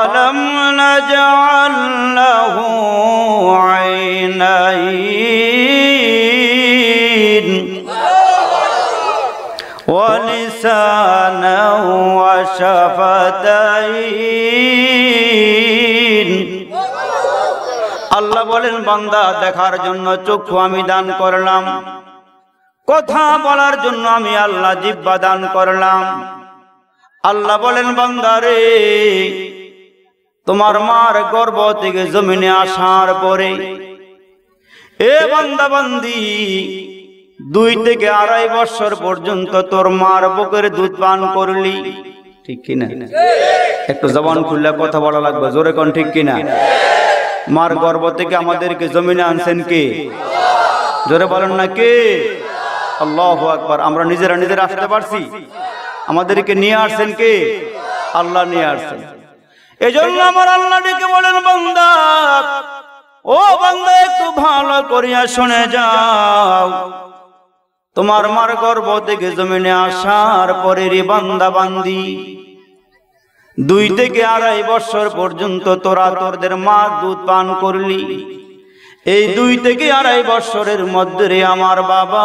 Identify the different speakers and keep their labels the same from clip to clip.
Speaker 1: ألم نجعل له عينين ولسانا وشفتين আল্লাহ বলেন বান্দা দেখার জন্য চক্ষু আমি দান করলাম, কথা বলার জন্য আমি আল্লাহ জিহ্বা দান করলাম। আল্লাহ বলেন বান্দারে তোমার মার গর্ভ থেকে জমিনে আসার পরে এ বান্দা বান্দি 2 থেকে 2.5 বছর পর্যন্ত তোর মার বুকের দুধ পান করলি, ঠিক কিনা? একটু জবান খুললে কথা বলা লাগবে, জোরে কোন ঠিক কিনা? মার গর্ভ থেকে আমাদেরকে জমিনে আনছেন কে? জোরে বলেন না কে? আল্লাহু আকবার। আমরা নিজেরা আসতে পারছি? আমাদেরকে নিয়ে আসছেন কে? আল্লাহ নিয়ে আসছেন। এজন্য আমার আল্লাহ ডেকে বলেন বান্দা, ও বান্দা একটু ভালো করিয়া শুনে যাও, তোমার মার গর্ভ থেকে জমিনে আসার পরে রে বান্দা বান্দি 2 থেকে 2.5 বছর পর্যন্ত তোরা তোরদের মা দুধ পান করলি। এই 2 থেকে 2.5 বছরের মধ্যে রে আমার বাবা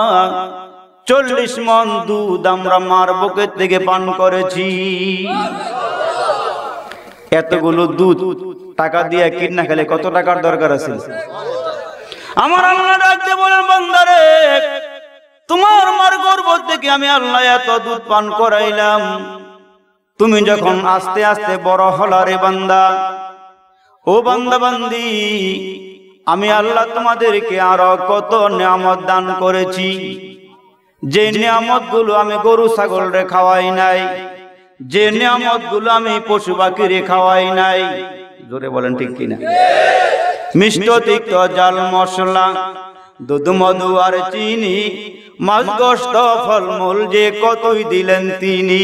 Speaker 1: 40 মণ দুধ আমরা মার বুকের থেকে পান করেছি। এতগুলো দুধ টাকা দিয়ে কিনা খেলে কত টাকার দরকার আছে? আমার আল্লাহ ডাকতে বলেন বান্দারে তোমার মার গর্ভ থেকে আমি আল্লাহ এত দুধ পান করাইলাম, তুমি যখন আস্তে আস্তে বড় হলা রে বান্দা, ও বান্দা বান্দি আমি আল্লাহ তোমাদেরকে আরো কত নিয়ামত দান করেছি, যে নিয়ামত গুলো আমি গরু ছাগল রে খাওয়াই নাই, যে নিয়ামত গুলো আমি পশু পাখি রে খাওয়াই নাই। জোরে বলেন ঠিক কিনা? মিষ্ট তিক্ত জাল মশলা দুধ মধু আর চিনি মাছ গোশত ফলমূল যে কতই দিলেন তিনি।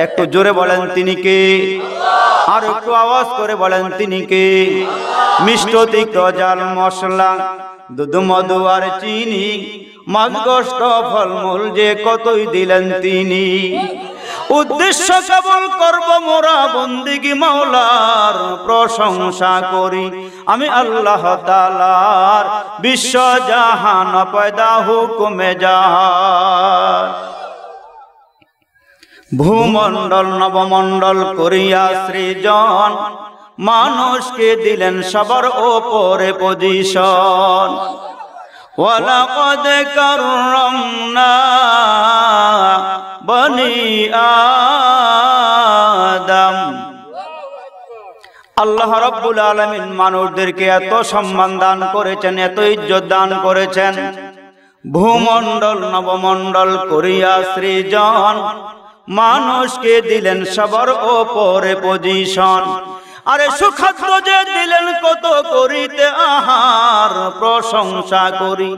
Speaker 1: একটু জোরে বলেন তিনি কে? আর একটু আওয়াজ করে বলেন তিনি কে? মিষ্ট তিক্ত জাল মশলা দুধ মধু আর চিনি মাছ গোশত ফলমূল যে কতই দিলেন তিনি। উদ্দেশ্য কেবল করব মোরা বন্দিগি মাওলার প্রশংসা করি আমি আল্লাহ তাআলার, বিশ্ব জাহান পয়দা হুকুমে জাহান। ভূমণ্ডল নবমণ্ডল করিয়া সৃজন মানুষকে দিলেন সবার ওপরে পজিশন। ওয়ালাকাদ কাররামনা বনি আদম। আল্লাহ রাব্বুল আলামিন মানুষদেরকে এত সম্মান দান করেছেন, এত ইজ্জত দান করেছেন। ভূমণ্ডল নবমণ্ডল করিয়া সৃজন মানুষকে দিলেন সবার ওপরে পজিশন। আরে সুখাদ্য যে দিলেন কত করিতে আহার প্রশংসা করি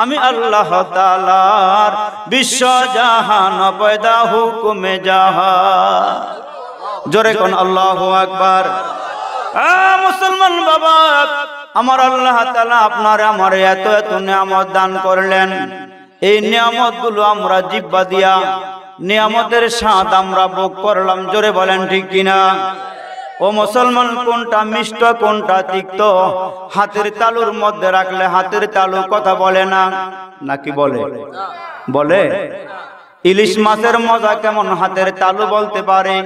Speaker 1: আমি আল্লাহ তাআলার, বিশ্ব জাহান পয়দা হুকুমে জাহান। জোরে কোন আল্লাহু আকবার। মুসলমান বাবা, আমার আল্লাহ তাআলা আপনার আমার এত এত নিয়ামত দান করলেন। এই নিয়ামত গুলো আমরা জিহ্বা দিয়া নিয়ামতের স্বাদ আমরা ভোগ করলাম। জোরে বলেন ঠিক কিনা? ও মুসলমান, কোনটা মিষ্ট কোনটা তিক্ত হাতের তালুর মধ্যে রাখলে হাতের তালু কথা বলে না, নাকি বলে? বলে। ইলিশ মাছের মজা কেমন হাতের তালু বলতে পারে,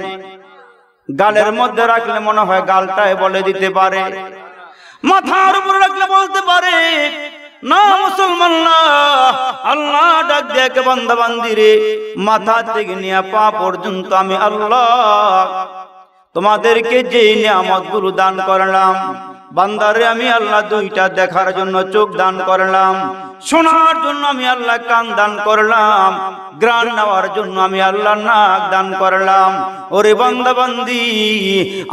Speaker 1: গালের মধ্যে রাখলে মনে হয় গালটাই বলে দিতে পারে, মাথার উপর রাখলে বলতে পারে না। মুসলমান না, আল্লাহ ডাক দেখে বান্দা বান্দি রে, মাথা থেকে নিয়ে পা পর্যন্ত আমি আল্লাহ তোমাদেরকে যে নিয়ামত গুলো দান করলাম, বান্দারে আমি আল্লাহ 2টা দেখার জন্য চোখ দান করলাম, শোনার জন্য আমি আল্লাহ কান দান করলাম, গ্রাণ নেওয়ার জন্য আমি আল্লাহ নাক দান করলাম। ওরে বান্দা বান্দি,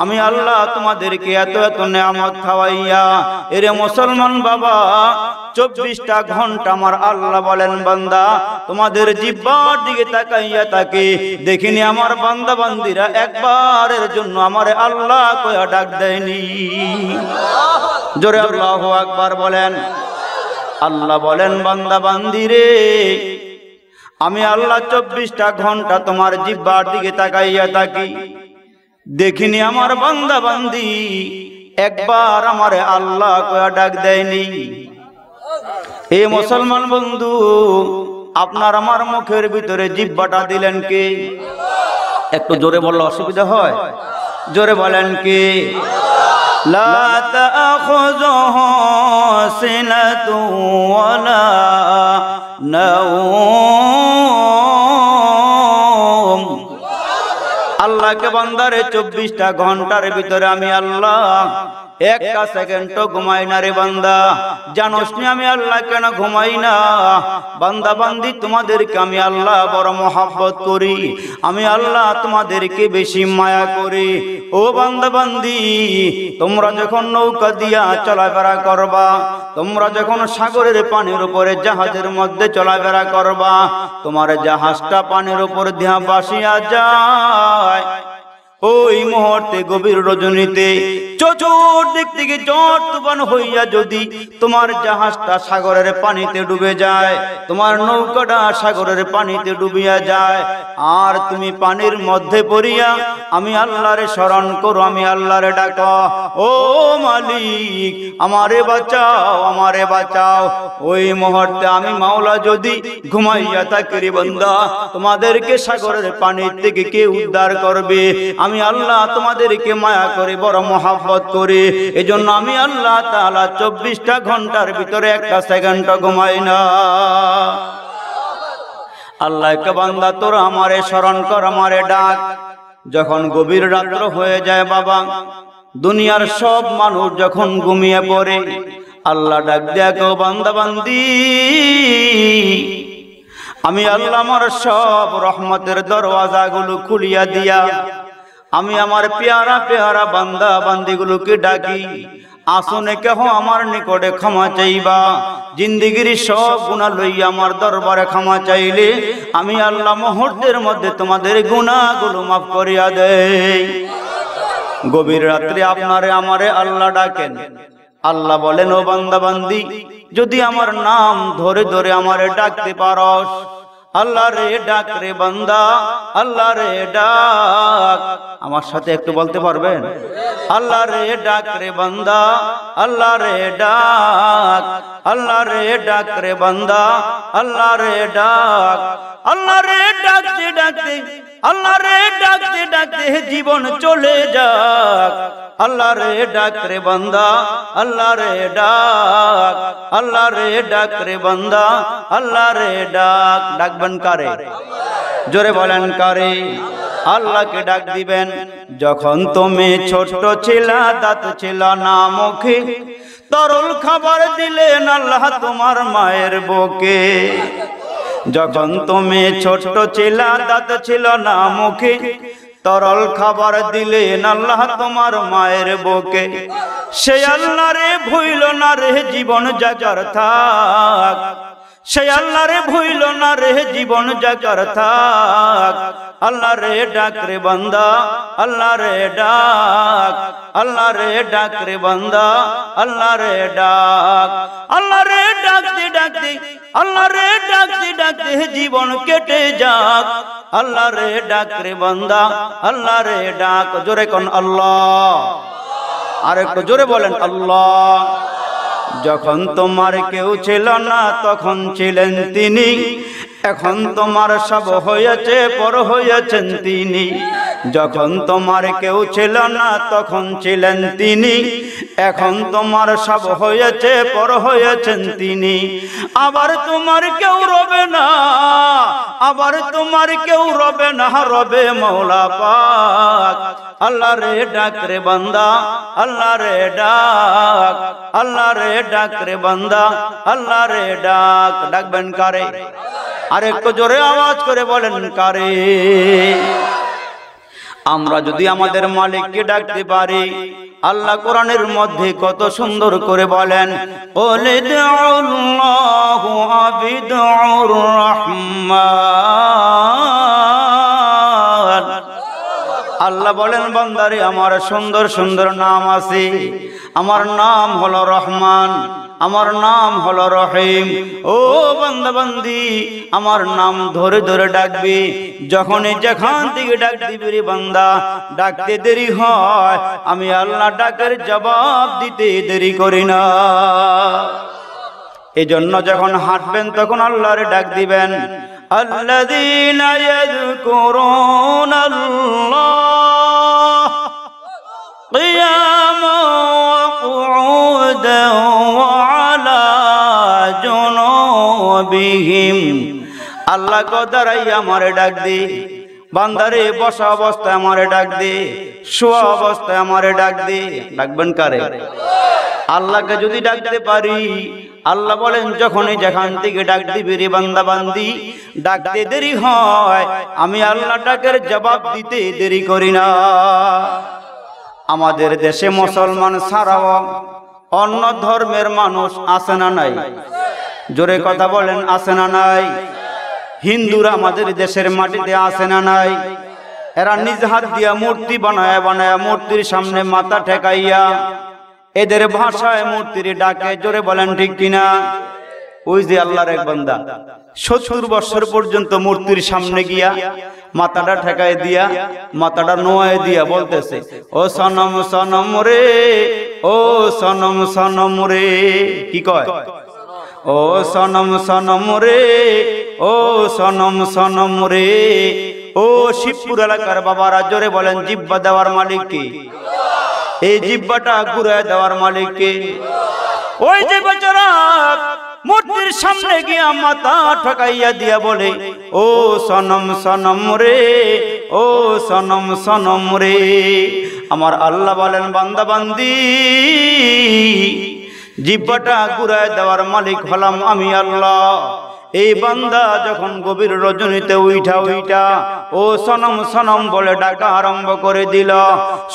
Speaker 1: আমি আল্লাহ তোমাদেরকে এত এত নিয়ামত খাওয়াইয়া, এরে মুসলমান বাবা 24টা ঘন্টা আমার আল্লাহ বলেন বান্দা তোমাদের জিহ্বার দিকে তাকাইয়া তাকে দেখিনি আমার বান্দা বান্দিরা একবারের জন্য আমারে আল্লাহ কইয়া ডাক দেয়নি। জোরে আল্লাহু আকবার বলেন। আল্লাহ বলেন বান্দা বান্দিরে, আমি আল্লাহ 24টা ঘন্টা তোমার জিহ্বার দিকে তাকাইয়া থাকি, দেখিনি আমার বান্দা বান্দি একবার আমারে আল্লাহ কয়া ডাক দেয়নি। এ মুসলমান বন্ধু, আপনার আমার মুখের ভিতরে জিহ্বাটা দিলেন কে? একটু জোরে বললে অসুবিধা হয়, জোরে বলেন কে? লা তাখুযুহু সিনাতু ওয়ালা নাওম। আল্লাহকে বান্দারে 24টা ঘন্টার ভিতরে আমি আল্লাহ একটা সেকেন্ডও ঘুমাই না রে বান্দা। জানোস নি আমি আল্লাহ কেন ঘুমাই না? বান্দা বান্দি তোমাদেরকে আমি আল্লাহ বড় মহব্বত করি, আমি আল্লাহ তোমাদেরকে বেশি মায়া করি। ও বান্দা বান্দি, তোমরা যখন নৌকা দিয়া চলাফেরা করবা, তোমরা যখন সাগরের পানির উপরে জাহাজের মধ্যে চলাফেরা করবা, তোমার জাহাজটা পানির উপর দিয়া ভাসিয়া যায়। ওই মুহূর্তে গভীর রজনীতে চতুর্দিক থেকে ঝড় তুফান হইয়া যদি তোমার জাহাজটা সাগরের পানিতে ডুবে যায়, তোমার নৌকাটা সাগরের পানিতে ডুবিয়া যায়, আর তুমি পানির মধ্যে পড়িয়া আমি আল্লাহরে স্মরণ করো, আমি আল্লাহরে ডাকো, ও মালিক আমারে বাঁচাও, আমারে বাঁচাও। ওই মুহূর্তে আমি মাওলা যদি ঘুমাইয়া থাকি রে বান্দা, তোমাদেরকে সাগরের পানি থেকে কে উদ্ধার করবে? আমি আল্লাহ তোমাদেরকে মায়া করে বড় মহব্বত করি, এজন্য আমি আল্লাহ তাআলা 24টা ঘন্টার ভিতরে একটা সেকেন্ডও ঘুমাই না। আল্লাহকে বান্দা তোরা আমারে স্মরণ কর, আমারে ডাক। যখন গভীর রাত্র হয়ে যায় বাবা, দুনিয়ার সব মানুষ যখন ঘুমিয়ে পড়ে, আল্লাহ ডাক দেখো বান্দা বান্দি, আমি আল্লাহ আমার সব রহমতের দরওয়াজাগুলো খুলিয়া দিয়া আমি আমার পেয়ারা পেয়ারা বান্দা বান্দিগুলোকে ডাকি, আসনে কেহ আমার নিকটে ক্ষমা চাইবা। জিন্দিগির সব গুনাহ লইয়া আমার দরবারে ক্ষমা চাইলে আমি আল্লাহ মুহূর্তের মধ্যে তোমাদের গুনাহগুলো মাফ করিয়া দেই। গভীর রাত্রে আপনারে আমারে আল্লাহ ডাকেন। আল্লাহ বলেন, ও বান্দা বান্দি, যদি আমার নাম ধরে ধরে আমারে ডাকতে পারস, আল্লাহ রে ডাক রে বান্দা, আল্লাহ রে ডাক। আমার সাথে একটু বলতে পারবেন? আল্লাহ রে ডাক রে বান্দা, আল্লাহ রে ডাক, আল্লাহ রে ডাক রে বান্দা, আল্লাহ রে ডাক। আল্লাহ রে ডাকতে ডাকতে, আল্লাহ রে ডাকতে ডাকতে জীবন চলে যাক। আল্লাহ রে ডাক রে বান্দা, আল্লাহ রে ডাক, আল্লাহ রে ডাক রে বান্দা, আল্লাহ রে ডাক। ডাকবেন কারে? জোরে বলেন কারে? আল্লাহকে ডাক দিবেন। যখন তুমি ছোট ছিলা, দাঁত ছিল না মুখে, তরল খাবার দিলেন আল্লাহ তোমার মায়ের বুকে। যখন তুমি ছোট ছিলা, দাঁত ছিল না মুখে, তরল খাবার দিলেন আল্লাহ তোমার মায়ের বুকে। সে আল্লাহ রে ভুইল না রে জীবন জাগার থাক, সে আল্লাহ রে ভুইল না রে জীবন জাগার থাক। আল্লাহ রে ডাক রে বান্দা, আল্লাহ রে ডাক, আল্লাহ রে ডাক রে বান্দা, আল্লাহ রে ডাক। আল্লাহ রে ডাকতে ডাকতে, আল্লাহ রে ডাকতে ডাকতে জীবন কেটে যাক। আল্লাহ রে ডাক রে বান্দা, আল্লাহ রে ডাক। জোরে কোন আল্লাহ, আর একটু জোরে বলেন আল্লাহ। যখন তোমার কেউ ছিল না তখন ছিলেন তিনি, এখন তোমার সব হয়েছে পর হয়েছেন তিনি। যখন তোমার কেউ ছিল না তখন ছিলেন তিনি, এখন তোমার সব হয়েছে পর হয়েছেন তিনি। আবার তোমার কেউ রবে না, আবার তোমার কেউ রবে না, রবে মওলা পাক। আল্লাহ রে ডাক রে বান্দা, আল্লাহ রে ডাক, আল্লাহ রে ডাক রে বান্দা, আল্লাহ রে ডাক। ডাকবেন কারে? আর একটু জোরে আওয়াজ করে বলেন কারে? আমরা যদি আমাদের মালিককে ডাকতে পারি, আল্লাহ কোরআনের মধ্যে কত সুন্দর করে বলেন, ওয়ালিদুল্লাহু আবিদুর রহমান। আল্লাহ বলেন, বান্দারে আমার সুন্দর সুন্দর নাম আছে, আমার নাম হলো রহমান। আমার নাম হলো রহিম। ও বান্দা বান্দি, আমার নাম ধরে ধরে ডাকবি। যখনই যেখান থেকে ডাক দিবি রে বান্দা, ডাকতে দেরি হয়, আমি আল্লাহ ডাকের জবাব দিতে দেরি করি না। এজন্য যখন হাঁটবেন তখন আল্লাহর ডাক দিবেন। আল্লাযীনা ইয়াযকুরুনাল্লাহ কিয়ামান ওয়া কুউদান ওয়া আলা জুনুবিহিম। আল্লাহ কো দাঁড়াই আমারে ডাক দি, বান্দারে বসা অবস্থায় আমারে ডাক দি, শোয়া অবস্থায় আমারে ডাক দি। ডাকবেন কারে? আল্লাহকে যদি ডাকতে পারি, আল্লাহ বলেন যখনই যেখান থেকে ডাক দিবি রে বান্দা বান্দি, ডাকতে দেরি হয়, আমি আল্লাহ ডাকের জবাব দিতে দেরি করি না। আমাদের দেশে মুসলমান ছাড়াও অন্য ধর্মের মানুষ আছে না নাই? জোরে কথা বলেন, আছে না নাই? হিন্দুরা আমাদের দেশের মাটিতে আছে না নাই? এরা নিজ হাত দিয়া মূর্তি বানায় বানায় মূর্তির সামনে মাথা ঠেকাইয়া এদের ভাষায় মূর্তির ডাকে। জোরে বলেন ঠিক কিনা? ওই যে আল্লাহর এক বান্দা 70 বছর পর্যন্ত মূর্তির সামনে গিয়া মাথাটা ঠেকায় দিয়া, মাথাটা নোয়ায় দিয়া বলতেছে, ও সনম সনম রে, ও সনম সনম রে। কি কয়? ও সনম সনম রে, ও সনম সনম রে। ও শিবপুর এলাকার বাবারা জোরে বলেন, জিব্বা দেওয়ার মালিক কে? এই জিব্বাটা ঘুরায় দেওয়ার মালিক কে? ওই যে বেচারা মূর্তির সামনে গিয়া মাথা ঠকাইয়া দিয়া বলে, ও সনম সনম রে, ও সনম সনম রে। আমার আল্লাহ বলেন, বান্দা বান্দি, জিব্বাটা ঘুরায় দেওয়ার মালিক হলাম আমি আল্লাহ। এই বান্দা যখন গভীর রজনীতে উইঠা উইঠা ও সনম সনম বলে ডাকা আরম্ভ করে দিল,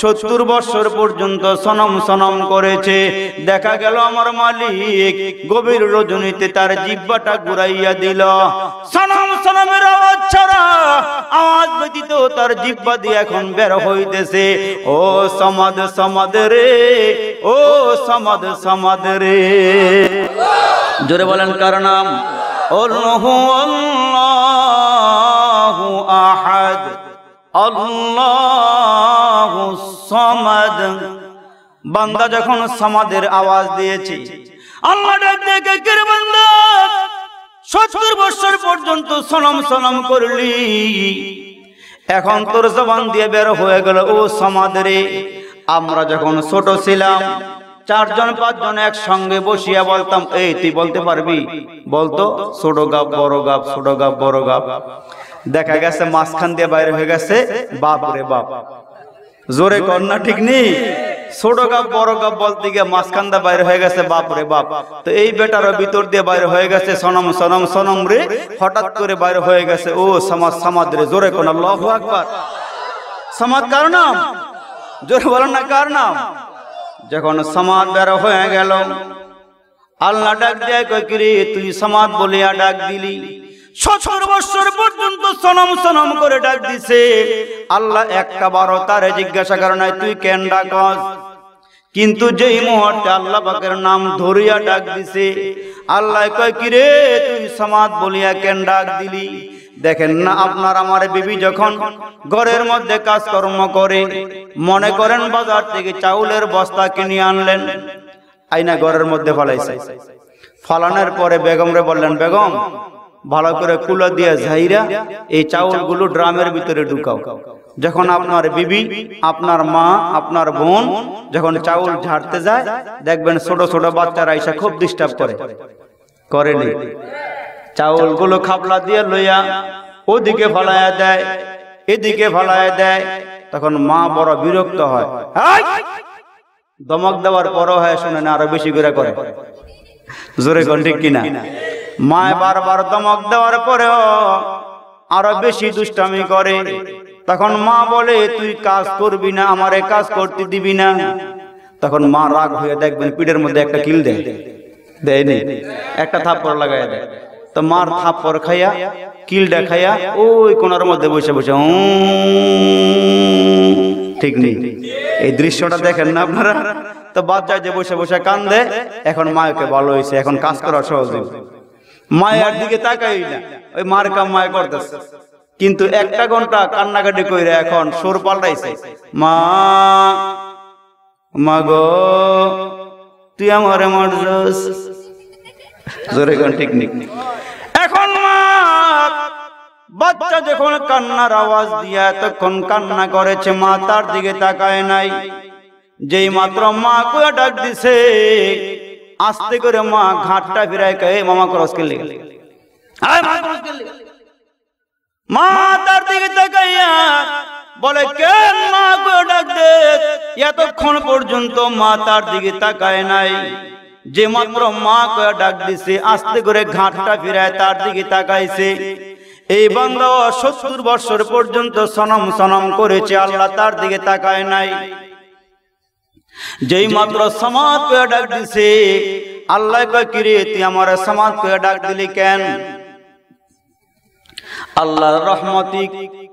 Speaker 1: 70 বছর পর্যন্ত সনম সনম করেছে। দেখা গেল আমার মালিক গভীর রজনীতে তার জিহ্বাটা ঘুরাইয়া দিল। সনম সনমের আওয়াজ ছাড়া আওয়াজ ব্যতীত তার জিহ্বা দিয়ে এখন বের হইতেছে, ও সমাদ সমাদ রে, ও সমাদ সমাদ রে। জোরে বলেন কার নাম? আল্লাহু আল্লাহু আহাদ, আল্লাহু সামাদ। বান্দা যখন সামাদের আওয়াজ দিয়েছে, আল্লাহ ডাক দেখে কে রে বান্দা, 70 বছর পর্যন্ত সনম সনম করলি, এখন তোর জবান দিয়ে বের হয়ে গেল ও সামাদ রে। আমরা যখন ছোট ছিলাম 4 জন 5 জন একসঙ্গে বসিয়া বলতাম, এই তুই বলতে পারবি? বলতো ছোট গাব বড় গাব, ছোট গাব বড় গাব। দেখা গেছে মাঝখান দিয়ে বাইরে হয়ে গেছে বাপ রে বাপ। জোরে কন্যা ঠিক নেই? ছোট গাব বড় গাব বলতে গিয়ে মাঝখান দিয়ে বাইরে হয়ে গেছে বাপ রে বাপ। তো এই বেটার ভিতর দিয়ে বাইরে হয়ে গেছে সনম সনম সনম রে। হঠাৎ করে বাইরে হয়ে গেছে ও সমাজ সমাদ রে। জোরে কোন আল্লাহু আকবার। সমাদ কার নাম? জোরে বলেন না কার নাম? যখন সমাদ বের হয়ে গেল, আল্লাহ ডাক দেয়, কই কি রে তুই সমাদ বলিয়া ডাক দিলি? 70 বছর পর্যন্ত সনম সনম করে ডাক দিছে। আল্লাহ একটা বারো তারে জিজ্ঞাসা করে নাই তুই কেন ডাকস? কিন্তু যেই মুহূর্তে আল্লাহ পাকের নাম ধরিয়া ডাক দিছে, আল্লাহ কয় কি রে তুই সমাদ বলিয়া কেন ডাক দিলি? দেখেন না, আপনার আমার বিবি যখন ঘরের মধ্যে কাজকর্ম করে, মনে করেন বাজার থেকে চাউলের বস্তা কিনে আনলেন, আইনা ঘরের মধ্যে ফলাইছে। ফলানোর পরে বেগমরে বললেন, বেগম ভালো করে কুলা দিয়া ঝাইরা এই চাউলগুলো ড্রামের ভিতরে ঢুকাও। যখন আপনার বিবি, আপনার মা, আপনার বোন যখন চাউল ঝাড়তে যায়, দেখবেন ছোট ছোট বাচ্চারা এসে খুব ডিস্টার্ব করেনি? চাউলগুলো খাবলা দিয়ে লইয়া ওদিকে ফলাইয়া দেয়, এদিকে ফলাইয়া দেয়। তখন মা বড় বিরক্ত হয়, দমক দেওয়ার পরও হয় শুনে না, আরো বেশি করে করে। জোরে কোন ঠিক কিনা? মায় বারবার দমক দেওয়ার পরেও আরো বেশি দুষ্টামি করে। তখন মা বলে তুই কাজ করবি না, আমারে কাজ করতে দিবি না। তখন মা রাগ হয়ে দেখবেন পিঠের মধ্যে একটা কিল দেয়নি, একটা থাপ্পড় লাগাই দেয়। তো মার থাপ্পড় খাইয়া কিলটা খাইয়া ওই কোনার মধ্যে বসে বসে ঠিক নেই? এই দৃশ্যটা দেখেন না আপনারা? তো বাচ্চা যে বসে বসে কান্দে, এখন মাকে ভালো হয়েছে, এখন কাজ করা সহজ হয়েছে, মায়ের দিকে তাকাই না, ওই মার কাম মায় করতেছে। কিন্তু একটা ঘন্টা কান্নাকাটি কইরে এখন সুর পাল্টাইছে, মা মাগো তুই আমারে মারছস, জোরে গান ঠিক নেই। এখন মা বাচ্চা যখন কান্নার আওয়াজ দিয়া তখন কান্না করেছে, মা তার দিকে তাকায় নাই। যেই মাত্র মা কইয়া ডাক দিছে, আস্তে করে মা ঘাটটা ফিরায় কয়ে মামা ক্রস করলে, মা তার দিকে তাকাইয়া বলে কেন মা কইয়া ডাক দে। এতক্ষণ পর্যন্ত মা তার দিকে তাকায় নাই, যে মাত্র মা কইয়া ডাক দিছে আস্তে করে ঘাটটা ফিরায় তার দিকে তাকাইছে। এই বান্দা 70 বছর পর্যন্ত সনম সনম করেছে, আল্লাহ তার দিকে তাকায় নাই। যেই মাত্র সমাদ কইয়া ডাক দিছে, আল্লাহ কয় কিরে তুই আমার সমাদ কইয়া ডাক দিলি কেন? আল্লাহর রহমতি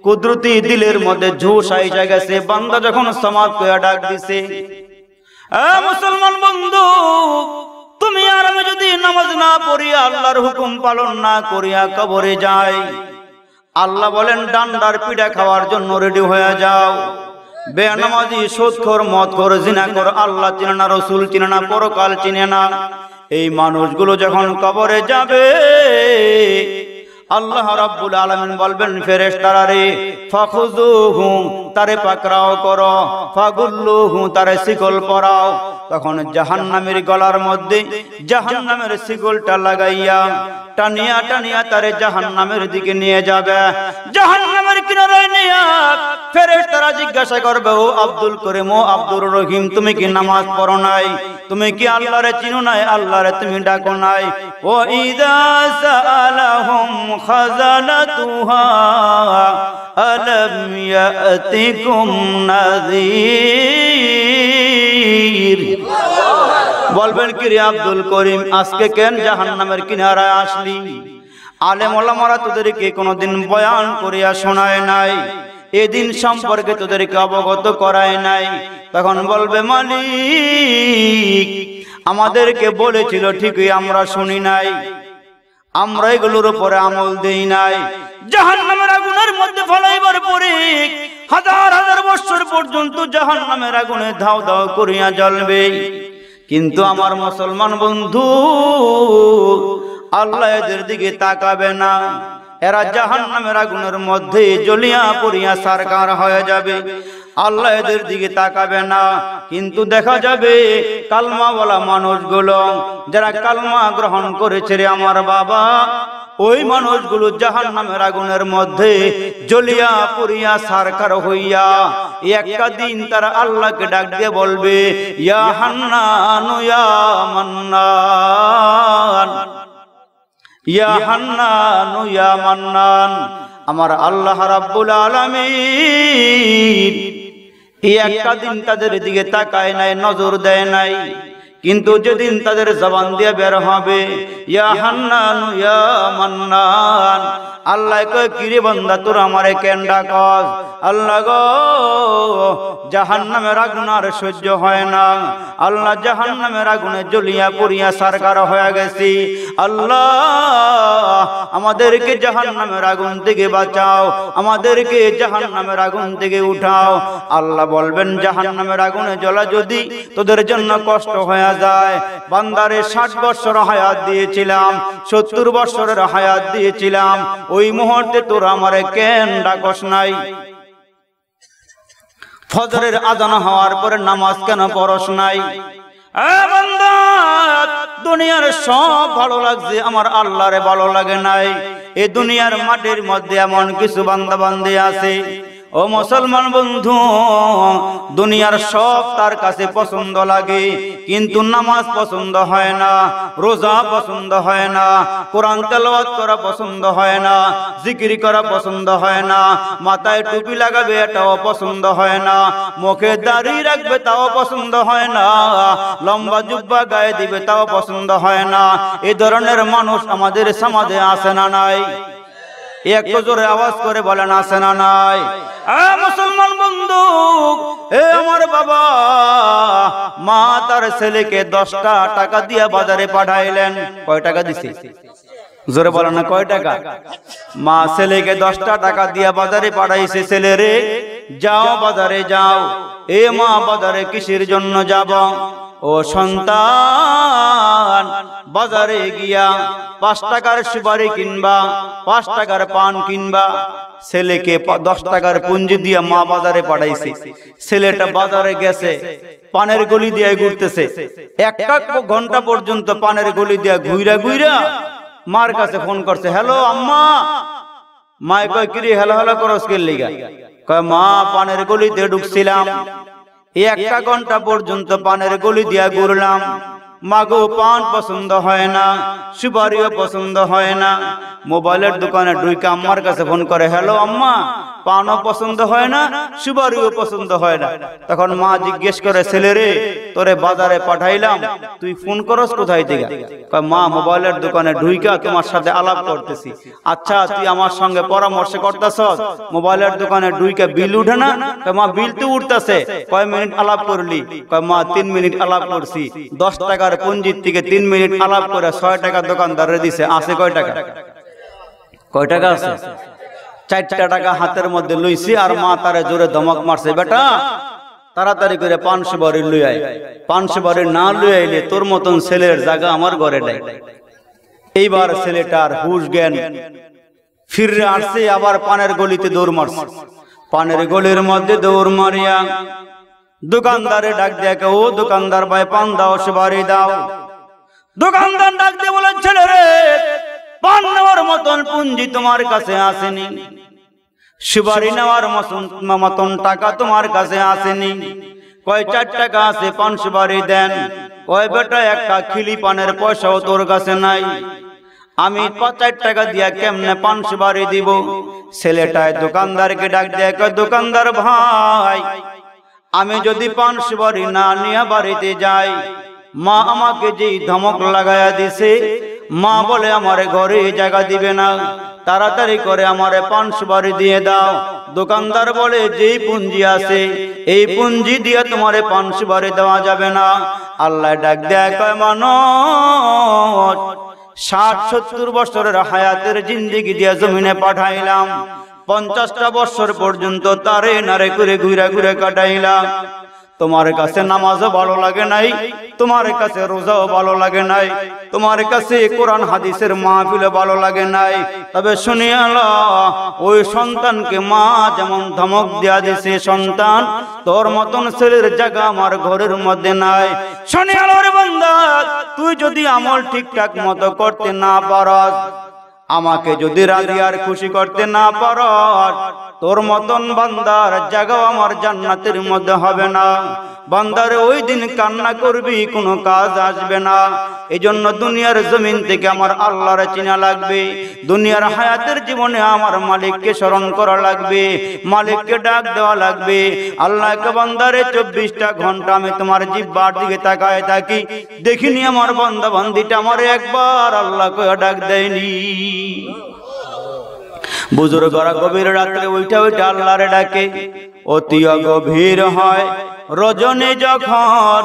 Speaker 1: কুদরতি দিলের মধ্যে জোশ আইসা গেছে। বান্দা যখন সমাদ কইয়া ডাক দিছে, মুসলমান বন্ধু তুমি আর আমি যদি নামাজ না পড়িয়া আল্লাহর হুকুম পালন না করিয়া কবরে যাই, আল্লাহ বলেন ডান্ডার পিঠা খাওয়ার জন্য রেডি হয়ে যাও। বেনামাজি, সুদখোর, মদখোর, জিনাখোর, আল্লাহ চিনে না, রসুল চিনে না, পরকাল চিনে না, এই মানুষগুলো যখন কবরে যাবে আল্লাহ রাব্বুল আলামিন বলবেন ফেরেশতারা রে ফাখুযুহু তারে পাকড়াও করো, ফাগুল্লুহু তারে শিকল পরাও। তখন জাহান্নামের গলার মধ্যে জাহান্নামের শিকলটা লাগাইয়া টানিয়া টানিয়া তারে জাহান্নামের দিকে নিয়ে যাবে। জাহান্নামের কিনারায় নিয়ে ফেরেশতারা জিজ্ঞাসা করবে, ও আব্দুল করিম, ও আব্দুর রহিম, তুমি কি নামাজ পড়ো নাই? তুমি কি আল্লাহরে চিনো নাই? আল্লাহরে তুমি ডাকো নাই? ও ইযা সাআলাহুম খাযানাতুহা আলাম ইয়াতিকুম নাযীর। বলবেন কি রে আব্দুল করিম, আজকে কেন জাহান্নামের কিনারায় আসলি? আলেম ওলামারা তোদেরকে কোনোদিন বয়ান করিয়া শোনায় নাই, এদিন সম্পর্কে তোদেরকে অবগত করায় নাই। তখন বলবে মালিক আমাদেরকে বলেছিল ঠিকই, আমরা শুনি নাই, আমরা এগুলোর উপরে আমল দেই নাই। জাহান্নামের আগুনের মধ্যে ফলাইবার পরে হাজার হাজার বছর পর্যন্ত জাহান্নামের আগুনে ধাও ধাও করিয়া জ্বলবে। কিন্তু আমার মুসলমান বন্ধু, আল্লাহ এদের দিকে তাকাবে না, এরা জাহান্নামের আগুনের মধ্যে জ্বলিয়া পড়িয়া সারকার হয়ে যাবে। আল্লাহ এদের দিকে তাকাবে না। কিন্তু দেখা যাবে কালমাওয়ালা মানুষগুলো যারা কালমা গ্রহণ করেছে রে আমার বাবা, ওই মানুষগুলো জাহান্নামের আগুনের মধ্যে জ্বলিয়া পুড়িয়া সারকার হইয়া একটা দিন তারা আল্লাহকে ডাক দিয়ে বলবে, ইয়া হান্নান ইয়া মান্নান, ইয়া হান্নান ইয়া মান্নান। আমার আল্লাহ রাব্বুল আলামিন এই একটা দিন তাদের দিকে তাকায় নাই, নজর দেয় নাই। কিন্তু যেদিন তাদের জবান দিয়ে বের হবে ইয়া হান্নান ইয়া মান্নান, আল্লাহ কয় কিরে বান্দা তোর আমারে কেন ডাকস? আল্লাহ গো জাহান্নামের আগুন আর সহ্য হয় না, আল্লাহ জাহান্নামের আগুনে জ্বলিয়া পুড়িয়া সারকার হয়ে গেছি, আল্লাহ আমাদেরকে জাহান্নামের আগুন থেকে বাঁচাও, আমাদেরকে জাহান্নামের আগুন থেকে উঠাও। আল্লাহ বলবেন জাহান্নামের আগুনে জ্বলা যদি তোদের জন্য কষ্ট হয়ে যায়, বান্দারে 60 বছর হায়াত দিয়েছিলাম, 70 বছরের হায়াত দিয়েছিলাম, ওই মুহূর্তে তোর আমারে কেন ডাকস নাই? ফজরের আজান হওয়ার পরে নামাজ কেন পড়স নাই? বান্দা দুনিয়ার সব ভালো লাগছে, আমার আল্লাহরে ভালো লাগে নাই। এই দুনিয়ার মাটির মধ্যে এমন কিছু বান্দা বান্দি আছে, ও মুসলমান বন্ধু, দুনিয়ার সব তার কাছে পছন্দ লাগে, কিন্তু নামাজ পছন্দ হয় না, রোজা পছন্দ হয় না, কোরআন তেলাওয়াত করা পছন্দ হয় না, জিকির করা পছন্দ হয় না, মাথায় টুপি লাগাবে এটাও পছন্দ হয় না, মুখে দাড়ি রাখবে তাও পছন্দ হয় না, লম্বা জুব্বা গায়ে দিবে তাও পছন্দ হয় না। এই ধরনের মানুষ আমাদের সমাজে আছে না নাই? একটু জোরে আওয়াজ করে বলেন আছে না নাই? মুসলমান বন্ধু, এ আমার বাবা, মা তার ছেলেকে 10টা টাকা দিয়ে বাজারে পাঠাইলেন। কয় টাকা দিছে? জোরে বলেন না, কয় টাকা? মা ছেলেকে 10টা টাকা দিয়ে বাজারে পাঠাইছে, ছেলে রে যাও বাজারে যাও। এ মা বাজারে কিসের জন্য যাব? ও সন্তান, বাজারে গিয়া 5 টাকার সুপারি কিনবা, 5 টাকার পান কিনবা। ছেলেকে 10 টাকার পুঁজি দিয়ে মা বাজারে পাঠাইছে। ছেলেটা বাজারে গেছে, পানের গলি দিয়ে ঘুরতেছে। 1 ঘন্টা পর্যন্ত পানের গলি দিয়ে ঘুইরা ঘুইরা মার কাছে ফোন করছে, হ্যালো আম্মা। মা কয়, কিরে হ্যালো হ্যালো করস কে লিগা? কয়, মা পানের গলিতে ঢুকছিলাম, 1 ঘন্টা পর্যন্ত পানের গলি দিয়া ঘুরলাম। মাগো পান পছন্দ হয় না, সুপারিও পছন্দ হয় না। মোবাইলের দোকানে ঢুকে আম্মার কাছে ফোন করে, হ্যালো আম্মা, পানও পছন্দ হয় না, সুপারিও পছন্দ হয় না। তখন মা জিজ্ঞেস করে, ছেলে রে তোরে বাজারে পাঠাইলাম, তুই ফোন করস কোথায় থেকে? কয়, মা মোবাইলের দোকানে ঢুইকা তোমার সাথে আলাপ করতেছি। আচ্ছা তুই আমার সঙ্গে পরামর্শ করতেছস, মোবাইলের দোকানে ঢুইকা বিল উঠে না? কয়, মা বিল তো উঠতেছে। কয় মিনিট আলাপ করলি? কয়, মা 3 মিনিট আলাপ করছি। 10 টাকার পুঁজির থেকে 3 মিনিট আলাপ করে 6 টাকা দোকানদারে দিছে। আছে কয় টাকা? কয় টাকা আছে? 4টা টাকা হাতের মধ্যে লইছি। আর মা তারে জোরে ধমক মারছে, বেটা তাড়াতাড়ি করে 500 বাড়ি লই আয়। 500 বাড়ি না লই আইলে তোর মতন ছেলের জায়গা আমার ঘরে নাই। এইবার ছেলেটার হুশ জ্ঞান ফিরে আসছে, আবার পানের গলিতে দৌড় মারছে। পানের গলির মধ্যে দৌড় মারিয়া দোকানদারে ডাক দেখে, ও দোকানদার ভাই, পান দাও, সুপারি দাও। দোকানদার ডাক দিয়ে বলে, ছেলে রে পান নেওয়ার মতন পুঁজি তোমার কাছে আসেনি, সুপারি নেওয়ার মতন টাকা তোমার কাছে আসেনি। কয় 4 টাকা আছে, পান সুপারি দেন। কয়, বেটা একটা খিলি পানের পয়সাও তোর কাছে নাই, আমি 4 টাকা দিয়া কেমনে পান সুপারি দিব? ছেলেটায় দোকানদারকে ডাক দেয়, কয় দোকানদার ভাই, আমি যদি পান সুপারি না নিয়ে বাড়িতে যাই, মা আমাকে যেই ধমক লাগায়া দিছে, মা বলে আমারে ঘরে জায়গা দিবে না, তাড়াতাড়ি করে আমারে পান সুপারি দিয়ে দাও। দোকানদার বলে, যেই পুঁজি আছে এই পুঁজি দিয়ে তোমারে পান সুপারি দেওয়া যাবে না। আল্লাহ ডাক দেয়, কয় মানুষ 60-70 বছরের হায়াতের জিন্দেগি দিয়ে জমিনে পাঠাইলাম, 50টা বছর পর্যন্ত তারে নারে করে ঘুরে ঘুরে কাটাইলাম। তোমার কাছে নামাজও ভালো লাগে নাই, তোমার কাছে রোজাও ভালো লাগে নাই, তোমার কাছে কোরআন হাদিসের মাহফিল ভালো লাগে নাই। তবে শুনিয়া লও, ওই সন্তানকে মা যেমন ধমক দেয়া দিছে, সন্তান তোর মতন ছেলের জায়গা আমার ঘরের মধ্যে নাই। শুনিয়া লও রে বান্দা, তুই যদি আমল ঠিকঠাক মতো করতে না পারস, আমাকে যদি রাজি আর খুশি করতে না পারস, তোর মতন বান্দার জায়গাও আমার জান্নাতের মধ্যে হবে না। বান্দারে ওই দিন কান্না করবি, কোনো কাজ আসবে না। এজন্য দুনিয়ার জমিন থেকে আমার আল্লাহর চিনা লাগবে, দুনিয়ার হায়াতের জীবনে আমার মালিককে স্মরণ করা লাগবে, মালিককে ডাক দেওয়া লাগবে। আল্লাহকে, বান্দারে 24টা ঘন্টা আমি তোমার জিহ্বার দিকে তাকায় থাকি, দেখিনি আমার বান্দা বান্দিটা আমারে একবার আল্লাহকে ডাক দেয়নি। বুজুর্গরা গভীর রাত্রে ওইটা ওইটা আল্লাহরে ডাকে। অতি গভীর হয় রজনী যখন,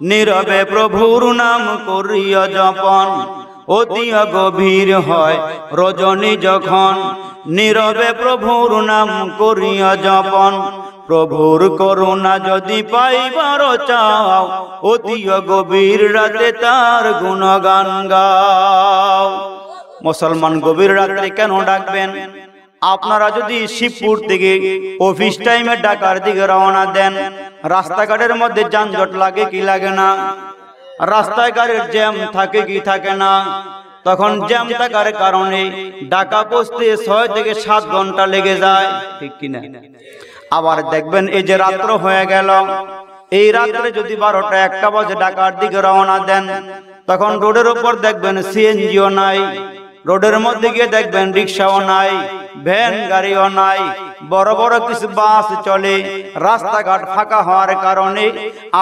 Speaker 1: নীরবে প্রভুর নাম করিয়া জপন। অতি গভীর হয় রজনী যখন, নীরবে প্রভুর নাম করিয়া জপন। প্রভুর করুণা যদি পাইবার চাও, অতি গভীর রাতে তার গুণগান গাও। মুসলমান গভীর রাত্রে কেন ডাকবেন? আপনারা যদি শিবপুর থেকে অফিস টাইমে ঢাকার দিকে রওনা দেন, রাস্তাঘাটের মধ্যে যানজট লাগে কি লাগে না? রাস্তায় গাড়ির জ্যাম থাকে কি থাকে না? তখন জ্যাম থাকার কারণে ঢাকা পৌঁছতে 6 থেকে 7 ঘন্টা লেগে যায়, ঠিক কিনা? আবার দেখবেন এই যে রাত্র হয়ে গেল, এই রাত্রে যদি 12টা 1টা বাজে ঢাকার দিকে রওনা দেন, তখন রোডের উপর দেখবেন সিএনজিও নাই, রোডের মধ্যে গিয়ে দেখবেন রিক্সাও নাই, ভ্যান গাড়িও নাই, বড় বড় কিছু বাস চলে। রাস্তাঘাট ফাঁকা হওয়ার কারণে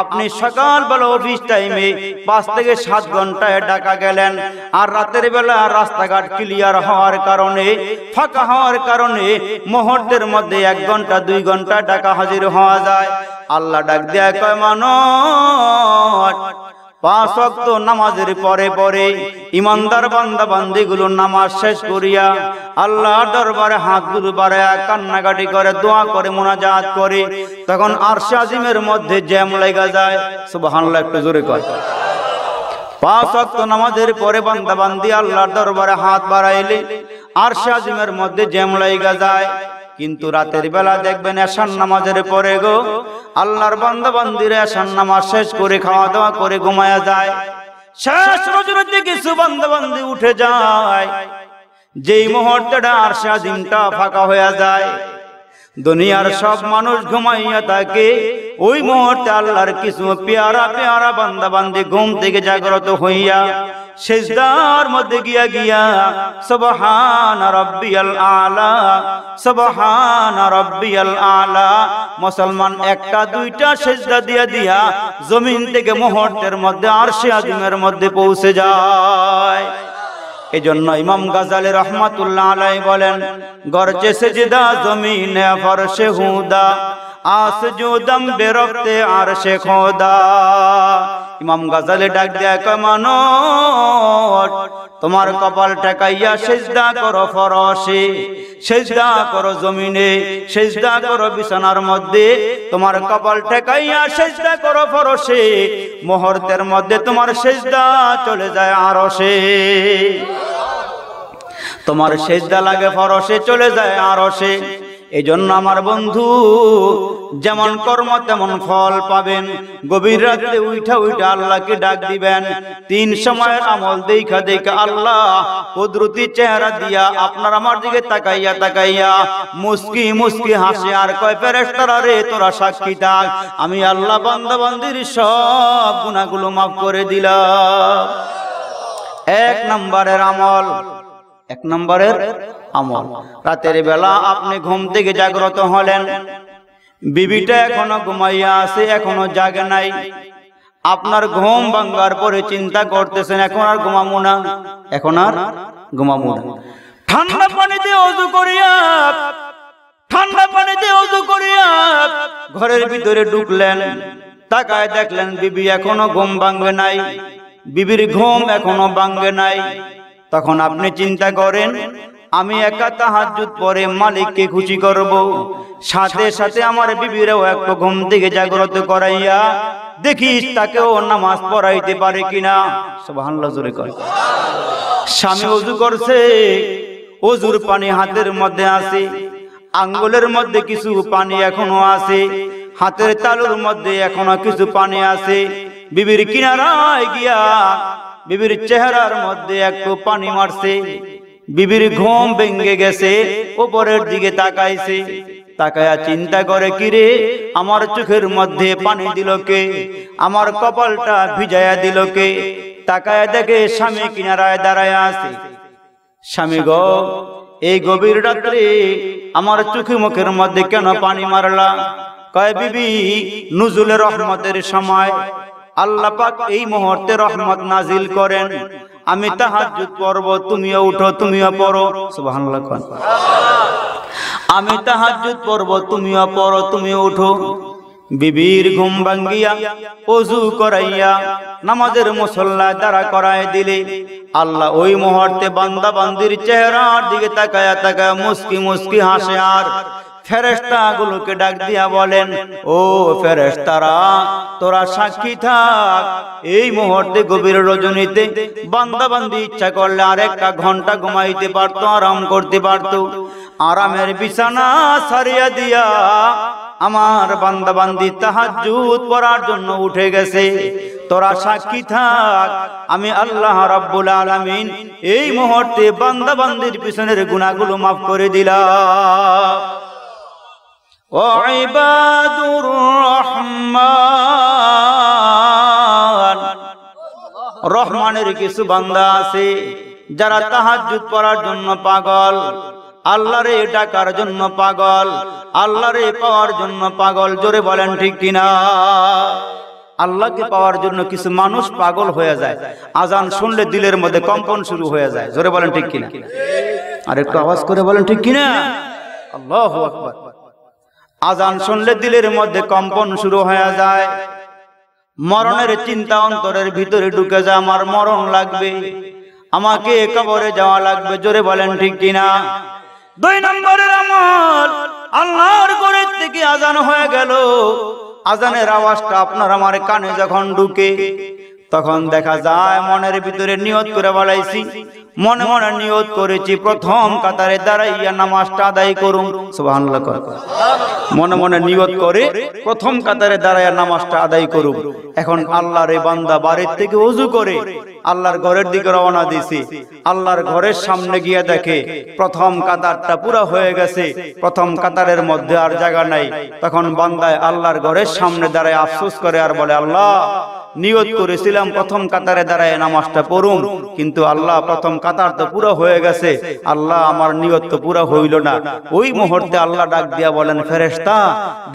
Speaker 1: আপনি সকালবেলা অফিস টাইমে 5 থেকে 7 ঘন্টায় ঢাকা গেলেন, আর রাতের বেলা রাস্তাঘাট ক্লিয়ার হওয়ার কারণে, ফাঁকা হওয়ার কারণে মুহূর্তের মধ্যে 1 ঘন্টা 2 ঘন্টা ঢাকা হাজির হওয়া যায়। আল্লাহ ডাক দেয়া কয় মানুষ, 5 ওয়াক্ত নামাজের পরে পরে ইমানদার বান্দা বান্দিগুলো নামাজ শেষ করিয়া আল্লাহর দরবারে হাতগুলো বাড়ায়া কান্নাকাটি করে, দোয়া করে, মুনাজাত করে, তখন আরশে আজিমের মধ্যে জ্যাম লাগা যায়। সুবহানাল্লাহ, একটু জোরে কয়। 5 ওয়াক্ত নামাজের পরে বান্দা বান্দি আল্লাহর দরবারে হাত বাড়াইলে আরশে আজিমের মধ্যে জ্যাম লাগা যায়। কিন্তু রাতের বেলা দেখবেন এশার নামাজের পরে গো আল্লাহর বান্দা বান্দিরা এশার নামাজ শেষ করে খাওয়া দাওয়া করে ঘুমায়া যায়। শেষ রজনীতে কিছু বান্দা বান্দি উঠে যায়, যেই মুহূর্তটা আরশে আজিমটা ফাঁকা হয়ে যায়, দুনিয়ার সব মানুষ ঘুমাইয়া থাকে, ওই মুহূর্তে আল্লাহর কিছু পেয়ারা পেয়ারা বান্দা বান্দি ঘুম থেকে জাগ্রত হইয়া সিজদার মধ্যে গিয়া সুবহান রাব্বিয়াল আলা, সুবহান রাব্বিয়াল আলা, মুসলমান একটা দুইটা সিজদা দিয়া জমিন থেকে মুহূর্তের মধ্যে আরশে আজিমের মধ্যে পৌঁছে যায়। এজন্য ইমাম গাজালি রহমাতুল্লাহ আলাইহি বলেন, গরজে সিজদা জমিনে ফরশে হুদা, আসজুদম বেরফতে আরশে খোদা। ইমাম গাজালি ডাক দেয়া কয় মানুষ, তোমার কপাল ঠেকাইয়া সিজদা করো ফরশে, সিজদা করো জমিনে, সিজদা করো বিছানার মধ্যে, তোমার কপাল ঠেকাইয়া সিজদা করো ফরশে, মুহূর্তের মধ্যে তোমার সিজদা চলে যায় আরশে। তোমার সিজদা লাগে ফরশে, চলে যায় আরশে। এই জন্য আমার বন্ধু, যেমন কর্ম তেমন ফল পাবেন। গভীর রাতে উঠা আল্লাহকে ডাক দিবেন। 3 সময়ের আমল দেখা আল্লাহ কুদরতি চেহারা দিয়া আপনার আমার দিকে তাকাইয়া মুস্কি মুস্কি হাসে আর কয়, ফেরেশতারা রে তোরা সাক্ষী থাক, আমি আল্লাহ বান্দা বান্দির সব গুনাহগুলো মাফ করে দিলাম। 1 নম্বরের আমল, 1 নম্বরের আমল, রাতের বেলা আপনি ঘুম থেকে জাগ্রত হলেন, বিবিটা এখনো ঘুমাইয়া আছে, এখনো জাগে নাই। আপনার ঘুম ভাঙার পরে চিন্তা করতেছেন, এখন আর ঘুমাবো না, এখন আর ঘুমাবো না। ঠান্ডা পানি দিয়ে ওযু করিয়া, ঠান্ডা পানি দিয়ে ওযু করিয়া ঘরের ভিতরে ঢুকলেন, তাকায় দেখলেন বিবি এখনো ঘুম ভাঙে নাই, বিবির ঘুম এখনো ভাঙে নাই। তখন আপনি চিন্তা করেন, আমি একা তাহাজ্জুদ পড়ে মালিককে খুশি করব, সাথে সাথে আমার বিবিরও একটু ঘুম থেকে জাগ্রত করাইয়া দেখিস তাকেও নামাজ পড়াইতে পারে কিনা। সুবহানাল্লাহ, জোরে কর। স্বামী ওযু করছে, ওযুর পানি হাতের মধ্যে আছে, আঙ্গুলের মধ্যে কিছু পানি এখনো আছে, হাতের তালুর মধ্যে এখনো কিছু পানি আছে। বিবির কিনারায় গিয়া বিবির চেহারার মধ্যে একটু পানি মারছে, বিবির ঘুম ভেঙে গেছে, উপরের দিকে তাকাইছে, তাকায়া চিন্তা করে, কিরে আমার চোখের মধ্যে পানি দিল কে, আমার কপালটা ভিজায়া দিল কে। তাকায়া দেখে স্বামী কিনারায় দাঁড়ায় আছে। স্বামী গো, এই গভীর রাত্রে আমার চোখে মুখের মধ্যে কেন পানি মারলা? কয়, বিবি নুজুলের রহমতের সময় আল্লাহ পাক এই মুহূর্তে রহমত নাজিল করেন, আমি তাহাজ্জুদ পড়ব, তুমিও উঠো, তুমিও পড়ো। সুবহানাল্লাহ। আমি তাহাজ্জুদ পড়ব, তুমিও পড়ো, তুমিও উঠো। বিবির ঘুম ভাঙ্গিয়া ওযু করাইয়া নামাজের মুসল্লায় দাঁড়া করায় দিলে আল্লাহ ওই মুহূর্তে বান্দা বান্দির চেহারার দিকে তাকায়া মুস্কি মুস্কি হাসে আর ফেরেশতাগুলোকে ডাক দিয়া বলেন, ও ফেরেশতারা, তোরা সাক্ষী থাক, এই মুহূর্তে গভীর রজনীতে বান্দা বান্দি ইচ্ছা করলে আর 1 ঘন্টা ঘুমাইতে পারতো, আরাম করতে পারতো। আরামের বিছানা ছাড়িয়া দিয়া আমার বান্দা বান্দি তাহাজ্জুদ পড়ার জন্য উঠে গেছে। তোরা সাক্ষী থাক, আমি আল্লাহ রাব্বুল আলামিন এই মুহূর্তে বান্দা বান্দির পিছনের গুনাহগুলো মাফ করে দিলাম। ও ইবাদুর রহমান, রহমানের কিছু বান্দা আছে যারা তাহাজ্জুদ পড়ার জন্য পাগল, আল্লাহরে ডাকার জন্য পাগল, আল্লাহরে পাওয়ার জন্য পাগল। জোরে বলেন ঠিক কিনা? আল্লাহকে পাওয়ার জন্য কিছু মানুষ পাগল হয়ে যায়, আজান শুনলে দিলের মধ্যে কম্পন শুরু হয়ে যায়। জোরে বলেন ঠিক কিনা? আর একটু আওয়াজ করে বলেন ঠিক কিনা? আল্লাহু আকবার। আজান শুনলে দিলের মধ্যে কম্পন শুরু হয়ে যায়, মরণের চিন্তা অন্তরের ভিতরে ঢুকে যায়, আমার মরণ লাগবে, আমাকে কবরে যাওয়া লাগবে। জোরে বলেন ঠিক কিনা? 2 নম্বরের আমল, আল্লাহর ঘরের থেকে আজান হয়ে গেল, আজানের আওয়াজটা আপনার আমার কানে যখন ঢুকে, তখন দেখা যায় মনের ভিতরে নিয়ত করে বলাইছি, মনে মনে নিয়ত করেছি প্রথম কাতারে দাঁড়াইয়া নামাজটা আদায় করুন। সুবহানাল্লাহ। মনে মনে নিয়ত করে প্রথম কাতারে দাঁড়াইয়া নামাজটা আদায় করুন। এখন আল্লাহর এই বান্দা বাড়ির থেকে ওযু করে আল্লাহর ঘরের দিকে রওনা দিয়েছে, আল্লাহর ঘরের সামনে গিয়ে দেখে প্রথম কাতারটা পুরো হয়ে গেছে, প্রথম কাতারের মধ্যে আর জায়গা নাই। তখন বান্দায় আল্লাহর ঘরের সামনে দাঁড়ায় আফসোস করে আর বলে, আল্লাহ নিয়ত করেছিলাম প্রথম কাতারে দাঁড়ায় নামাজটা পড়ুন, কিন্তু আল্লাহ প্রথম কাতার তো পুরো হয়ে গেছে, আল্লাহ আমার নিয়ত তো পুরো হইল না। ওই মুহূর্তে আল্লাহ ডাক দিয়া বলেন, ফেরেশতা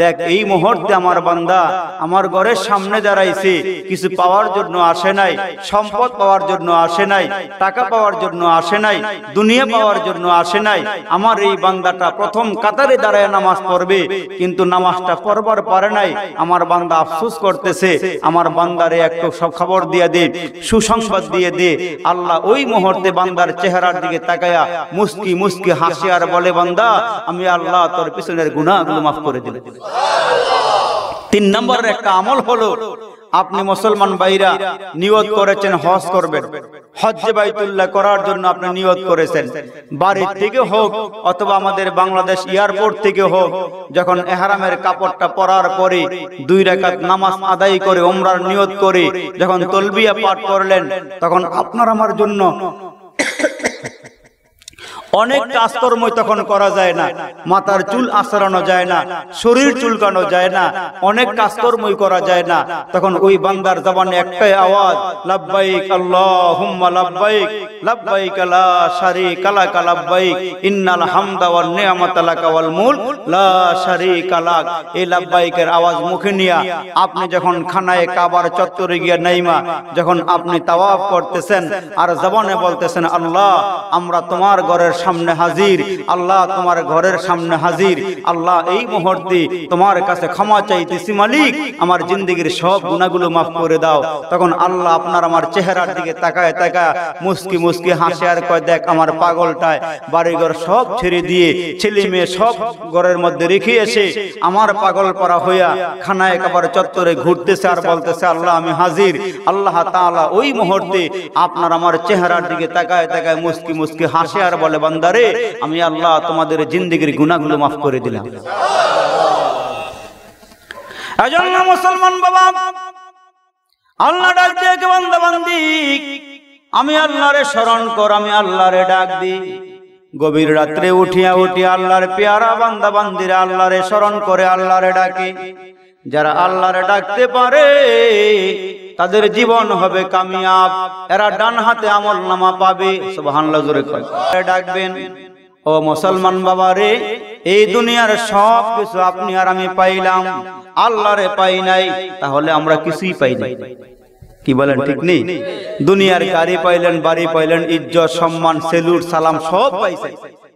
Speaker 1: দেখ, এই মুহূর্তে আমার বান্দা আমার ঘরের সামনে দাঁড়াইছে, কিছু পাওয়ার জন্য আসে নাই, সম্পদ পাওয়ার জন্য আসে নাই, টাকা পাওয়ার জন্য আসে নাই, দুনিয়া পাওয়ার জন্য আসে নাই। আমার এই বান্দাটা প্রথম কাতারে দাঁড়ায় নামাজ পড়বে, কিন্তু নামাজটা পড়বার পারে নাই। আমার বান্দা আফসোস করতেছে, আমার বান্দারে একটু সব খবর দিয়ে দে, সুসংবাদ দিয়ে দে। আল্লাহ ওই মুহূর্তে বান্দার চেহারার দিকে তাকায়া মুস্কি মুস্কি হাসি আর বলে, বান্দা আমি আল্লাহ তোর পিছনের গুনাহগুলো মাফ করে দিলাম। 3 নম্বরের একটা আমল হলো, আপনি মুসলমান ভাইরা নিয়ত করেছেন হজ করবেন, হজ্জে বাইতুল্লাহ করার জন্য আপনি নিয়ত করেছেন, বাড়ি থেকে হোক অথবা আমাদের বাংলাদেশ এয়ারপোর্ট থেকে হোক, যখন ইহরামের কাপড়টা পরার পরে 2 রাকাত নামাজ আদায় করে উমরার নিয়ত করে যখন তালবিয়া পাঠ করলেন, তখন আপনার আমার জন্য অনেক কাজকর্ম তখন করা যায় না, মাথার চুল আঁচড়ানো যায় না, শরীর চুলকানো যায় না, অনেক কাজকর্মই করা যায় না। তখন ওই বান্দার জবানে একটাই আওয়াজ, লাব্বাইক আল্লাহুম্মা লাব্বাইক, লাব্বাইক লা শারীকা লাক লাব্বাইক, ইন্নাল হামদা ওয়ান নি'মাতা লাকা ওয়াল মুলক লা শারীকা লাক। এই লাব্বাইকের আওয়াজ মুখে নিয়া আপনি যখন খানায়ে কাবার চত্বরে গিয়ে নাইমা যখন আপনি তাওয়াফ করতেছেন আর জবানে বলতেছেন, আল্লাহ আমরা তোমার ঘরের সামনে হাজির, আল্লাহ তোমার ঘরের সামনে হাজির, আল্লাহ এই মুহূর্তে তোমার কাছে ক্ষমা চাইতেছি, মালিক আমার জিন্দেগীর সব গুনাহগুলো মাফ করে দাও। তখন আল্লাহ আপনার আমার চেহারার দিকে তাকায় তাকায় মুস্কি মুস্কি হাসে আর কয়, দেখ আমার পাগলটায় বাড়িঘর সব ছেড়ে দিয়ে ছেলে মেয়ে সব ঘরের মধ্যে রেখে এসে আমার পাগল পারা হইয়া খানায়ে কাবার চত্বরে ঘুরতেছে আর বলতেছে, আল্লাহ আমি হাজির। আল্লাহ তাআলা ওই মুহূর্তে আপনার আমার চেহারার দিকে তাকায় তাকায় মুস্কি মুস্কি হাসে আর বলে, বান্দারে আমি আল্লাহ তোমাদের জিন্দেগীর গুনাহগুলো মাফ করে দিলাম। এজন্য মুসলমান বাবা, আল্লাহ ডাক দিয়ে বান্দা বান্দি, আমি আল্লাহরে স্মরণ কর, আমি আল্লাহরে ডাক দি। গভীর রাত্রে উঠিয়া উঠিয়া আল্লাহর পেয়ারা বান্দা বান্দিরা আল্লাহরে স্মরণ করে, আল্লাহরে ডাকে। যারা আল্লাহরে ডাকতে পারে তাদের জীবন হবে কামিয়াব, এরা ডান হাতে আমলনামা পাবে। সুবহানাল্লাহ, জোরে কয় ডাকবেন। ও মুসলমান বাবা রে, এই দুনিয়ার সব কিছু আপনি আর আমি পাইলাম, আল্লাহরে পাই নাই, তাহলে আমরা কিছুই পাই নাই। কি বলেন, ঠিক নেই? দুনিয়ার গাড়ি পাইলেন, বাড়ি পাইলেন, ইজ্জত সম্মান সেলুট সালাম সব পাইছেন,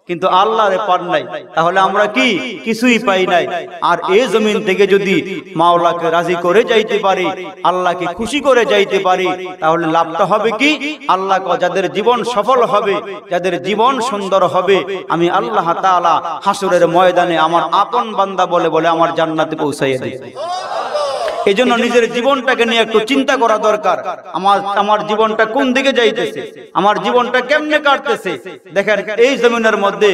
Speaker 1: কিন্তু আল্লাহরে পান নাই, তাহলে আমরা কি কিছুই পাই নাই। আর এই জমিন থেকে যদি মাওলাকে রাজি করে যাইতে পারি, আল্লাহকে খুশি করে যাইতে পারি, তাহলে লাভটা হবে কি? আল্লাহ যাদের জীবন সফল হবে, যাদের জীবন সুন্দর হবে, আমি আল্লাহ তাআলা হাসরের ময়দানে আমার আপন বান্দা বলে বলে আমার জান্নাতে পৌঁছাইয়া দেব। এই জন্য নিজের জীবনটাকে নিয়ে একটু চিন্তা করা দরকার। আমার জীবনটা কোন দিকে যাইতেছে, আমার জীবনটা কেমনে কাটতেছে। দেখেন, এই জমিনের মধ্যে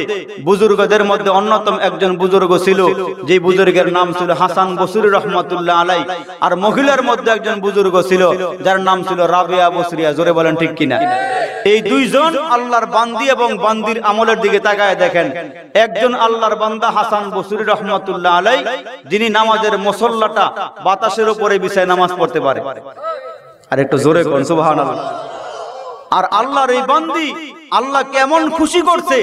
Speaker 1: বুজুর্গদের মধ্যে অন্যতম একজন বুজুর্গ ছিল, যে বুজুর্গের নাম ছিল হাসান বসরি রহমাতুল্লাহ আলাই। আর মহিলার মধ্যে একজন বুজুর্গ ছিল যার নাম ছিল রাবিয়া বসরিয়া। জোরে বলেন ঠিক কিনা? এই দুইজন আল্লাহর বান্দি এবং বান্দির আমলের দিকে তাকায় দেখেন। একজন আল্লাহর বান্দা হাসান বসরি রহমাতুল্লাহ আলাই, যিনি নামাজের মুসল্লাটা বাতাসের উপরে বিছায় নামাজ পড়তে পারে। আর একটু জোরে কোন সুবহানাল্লাহ। আর আল্লাহর এই বান্দি আল্লাহ কেমন খুশি করছে,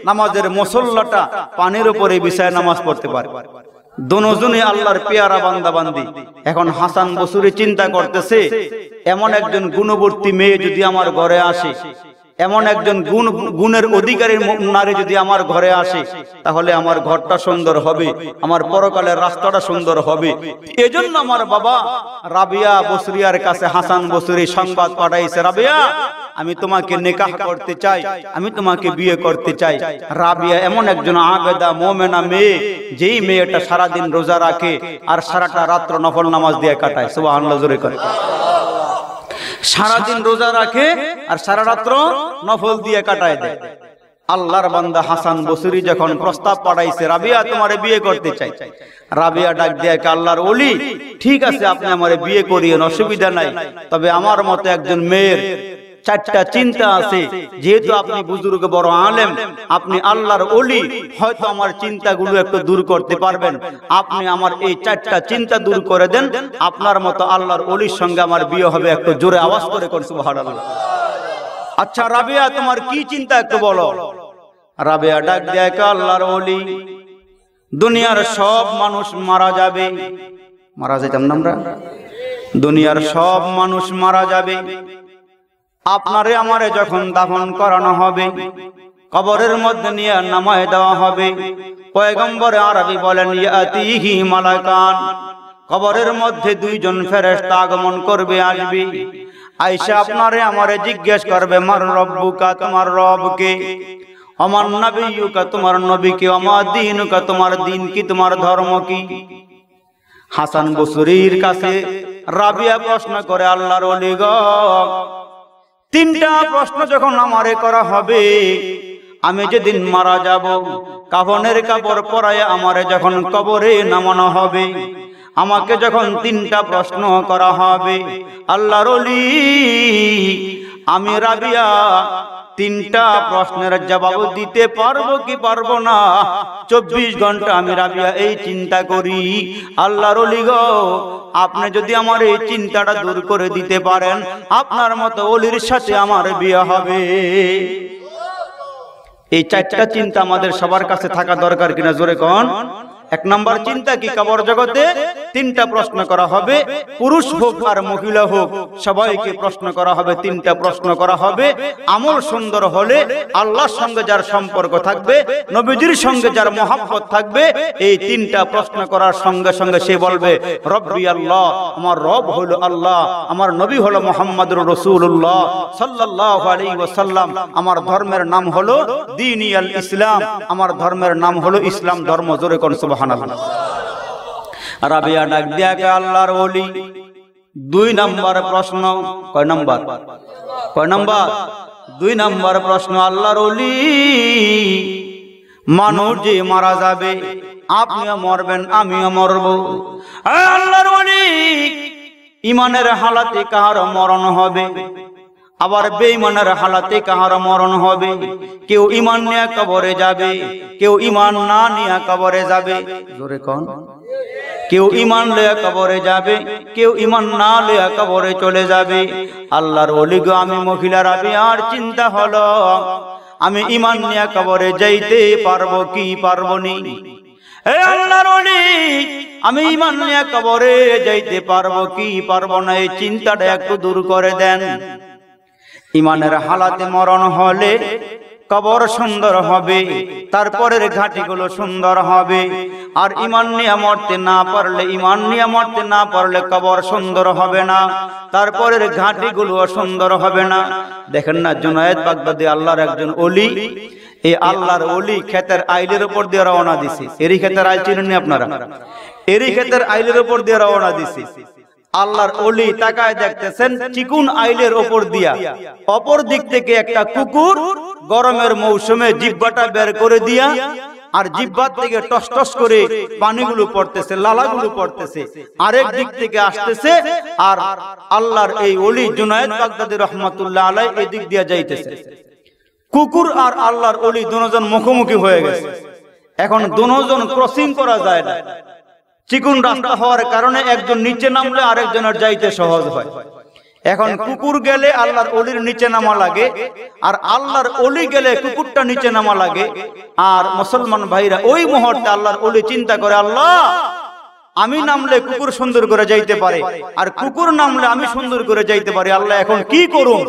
Speaker 1: নামাজের মুসল্লাটা পানির উপরে বিছায় নামাজ পড়তে পারে। দুজনে আল্লাহর পেয়ারা বান্দা বান্দি। এখন হাসান বসরি চিন্তা করতেছে, এমন একজন গুণবর্তী মেয়ে যদি আমার ঘরে আসে, এমন একজন গুণের অধিকারী নারী যদি আমার ঘরে আসে, তাহলে আমার ঘরটা সুন্দর হবে, আমার পরকালের রাস্তাটা সুন্দর হবে। এজন্য আমার বাবা রাবিয়া বসরিয়ার কাছে হাসান বসরি সংবাদ পাঠাইছে, রাবিয়া আমি তোমাকে নিকাহ করতে চাই, আমি তোমাকে বিয়ে করতে চাই। রাবিয়া এমন একজন আবেদা মুমিনা মেয়ে, যেই মেয়েটা সারাদিন রোজা রাখে আর সারাটা রাত্র নফল নামাজ দিয়ে কাটায়। সুবহানাল্লাহ জোরে করে। সারাদিন রোজা রাখে আর সারা রাত্র নফল দিয়ে কাটায় দেয়। আল্লাহর বান্দা হাসান বসরি যখন প্রস্তাব পাঠাইছে, রাবিয়া তোমারে বিয়ে করতে চাই, রাবিয়া ডাক দিয়ে আল্লাহর ওলি, ঠিক আছে আপনি আমারে বিয়ে করিয়েন, অসুবিধা নাই, তবে আমার মতো একজন মেয়ের চারটা চিন্তা আছে, যেহেতু আপনি বুজুর্গ বড় আলেম, আপনি আল্লাহর ওলি, হয়তো আমার চিন্তাগুলো একটু দূর করতে পারবেন, আপনি আমার এই চারটা চিন্তা দূর করে দেন, আপনার মতো আল্লাহর ওলির সঙ্গে আমার বিয়ে হবে। একটু জোরে আওয়াজ করে কোন সুবহানাল্লাহ। আচ্ছা রাবিয়া তোমার কি চিন্তা একটু বলো। রাবিয়া ডাক দেয়, আল্লাহর ওলি, দুনিয়ার সব মানুষ মারা যাবে, মারা যেতাম না আমরা, দুনিয়ার সব মানুষ মারা যাবে, আপনারে আমারে যখন দাফন করানো হবে, কবরের মধ্যে নিয়ে নামায় দেওয়া হবে, পয়গম্বরে আরবি বলেন ইয়াতিহি মালাকান, কবরের মধ্যে দুইজন ফেরেশতা আগমন করবে, আসবে, আয়েশা আপনারে আমারে জিজ্ঞেস করবে, মার রব্বুকা, তোমার রব কে, আমার নবিয়ুকা, তোমার নবী কে, আমার দীনুকা, তোমার দিন কি, তোমার ধর্ম কি। হাসান বসরির কাছে রাবিয়া প্রশ্ন করে, আল্লাহর ওলি গো, তিনটা প্রশ্ন যখন আমারে করা হবে, আমি যেদিন মারা যাব, কাফনের কাপড় পরায় আমারে যখন কবরে নামানো হবে, আমাকে যখন তিনটা প্রশ্ন করা হবে, আল্লাহর ওলি আমি রাবিয়া তিনটা প্রশ্নের জবাব দিতে পারবো কি পারবো না, 24 ঘন্টা আমি রাবিয়া এই চিন্তা করি। আল্লাহর ওলি গো, আপনি যদি আমার এই চিন্তাটা দূর করে দিতে পারেন, আপনার মতো ওলির সাথে আমার বিয়ে হবে। এই চারটা চিন্তা আমাদের সবার কাছে থাকা দরকার কিনা জোরে কোন। এক নম্বর চিন্তা কি, কবর জগতে তিনটা প্রশ্ন করা হবে, পুরুষ হোক আর মহিলা হোক সবাইকে প্রশ্ন করা হবে, তিনটা প্রশ্ন করা হবে। আমল সুন্দর হলে আল্লাহর সঙ্গে যার সম্পর্ক থাকবে, নবীজির সঙ্গে যার মহব্বত থাকবে, এই তিনটা প্রশ্ন করার সঙ্গে সঙ্গে সে বলবে রব্বি আল্লাহ, আমার রব হলো আল্লাহ, আমার নবী হলো মুহাম্মদুর রাসূলুল্লাহ সাল্লাল্লাহু আলাইহি ওয়াসাল্লাম, আমার ধর্মের নাম হলো দ্বীনি আল ইসলাম, আমার ধর্মের নাম হলো ইসলাম ধর্ম। জোরে কোন সুবহানাল্লাহ। রাবিয়া ডাক দিয়া কে আল্লাহর ওলি, 2 নম্বর প্রশ্ন, কয় নম্বর, কয় নম্বর, 2 নম্বর প্রশ্ন, আল্লাহর ওলি মানুষ যে মারা যাবে, আপনিও মরবেন আমিও মরব, আল্লাহর ওলি ইমানের হালাতে কার মরণ হবে, আবার বেঈমানের হালাতে কার মরণ হবে। কেউ ঈমান নিয়ে কবরে যাবে, কেউ ঈমান না নিয়ে কবরে যাবে। জোরে কোন। কেউ ঈমান নিয়ে কবরে যাবে, কেউ ঈমান না নিয়ে কবরে চলে যাবে। আল্লাহর ওলি গো, আমি মহিলা রাবিয়ার চিন্তা হলো, আমি ঈমান নিয়ে কবরে যাইতে পারবো কি পারবো নি। হে আল্লাহর ওলি, আমি ঈমান নিয়ে কবরে যাইতে পারবো কি পারবো না, এই চিন্তাটা একটু দূর করে দেন। ইমানের হালাতে মরণ হলে কবর সুন্দর হবে, তারপরের ঘাটিগুলো সুন্দর হবে। আর ঈমান নিয়ে মরতে না পারলে, ঈমান নিয়ে মরতে না পারলে কবর সুন্দর হবে না, তারপরের ঘাটিগুলো সুন্দর হবে না। দেখেন না, জুনায়েদ বাগদাদি আল্লাহর একজন ওলি, এই আল্লাহর ওলি ক্ষেতের আইলের উপর দিয়ে রওনা দিছে। এরই ক্ষেতের আইল চিনেননি আপনারা? এরই ক্ষেতের আইলের উপর দিয়ে রওনা দিছে। আল্লাহর ওলি তাকায় দেখতেছেন চিকুন আইলের উপর দিয়া অপর দিক থেকে একটা কুকুর গরমের মৌসুমে জিহ্বাটা বের করে দিয়া আর জিহ্বার থেকে টস টস করে পানিগুলো পড়তেছে, লালাগুলো পড়তেছে, আরেক দিক থেকে আসতেছে। আর আল্লাহর এই ওলি জুনায়েদ বাগদাদি রহমাতুল্লাহ আলাইহি এই দিক দিয়া যাইতেছে। কুকুর আর আল্লাহর ওলি দুজন মুখোমুখি হয়ে গেছে। এখন দুজন ক্রসিং করা যায় না, চিকুন রাস্তা হওয়ার কারণে একজন নিচে নামলে আরেকজনের যাইতে সহজ হয়। এখন কুকুর গেলে আল্লাহর ওলির নিচে নামা লাগে, আর আল্লাহর ওলি গেলে কুকুরটা নিচে নামা লাগে। আর মুসলমান ভাইরা ওই মুহূর্তে আল্লাহর ওলি চিন্তা করে, আল্লাহ আমি নামলে কুকুর সুন্দর করে যাইতে পারে, আর কুকুর নামলে আমি সুন্দর করে যাইতে পারি, আল্লাহ এখন কি করুন?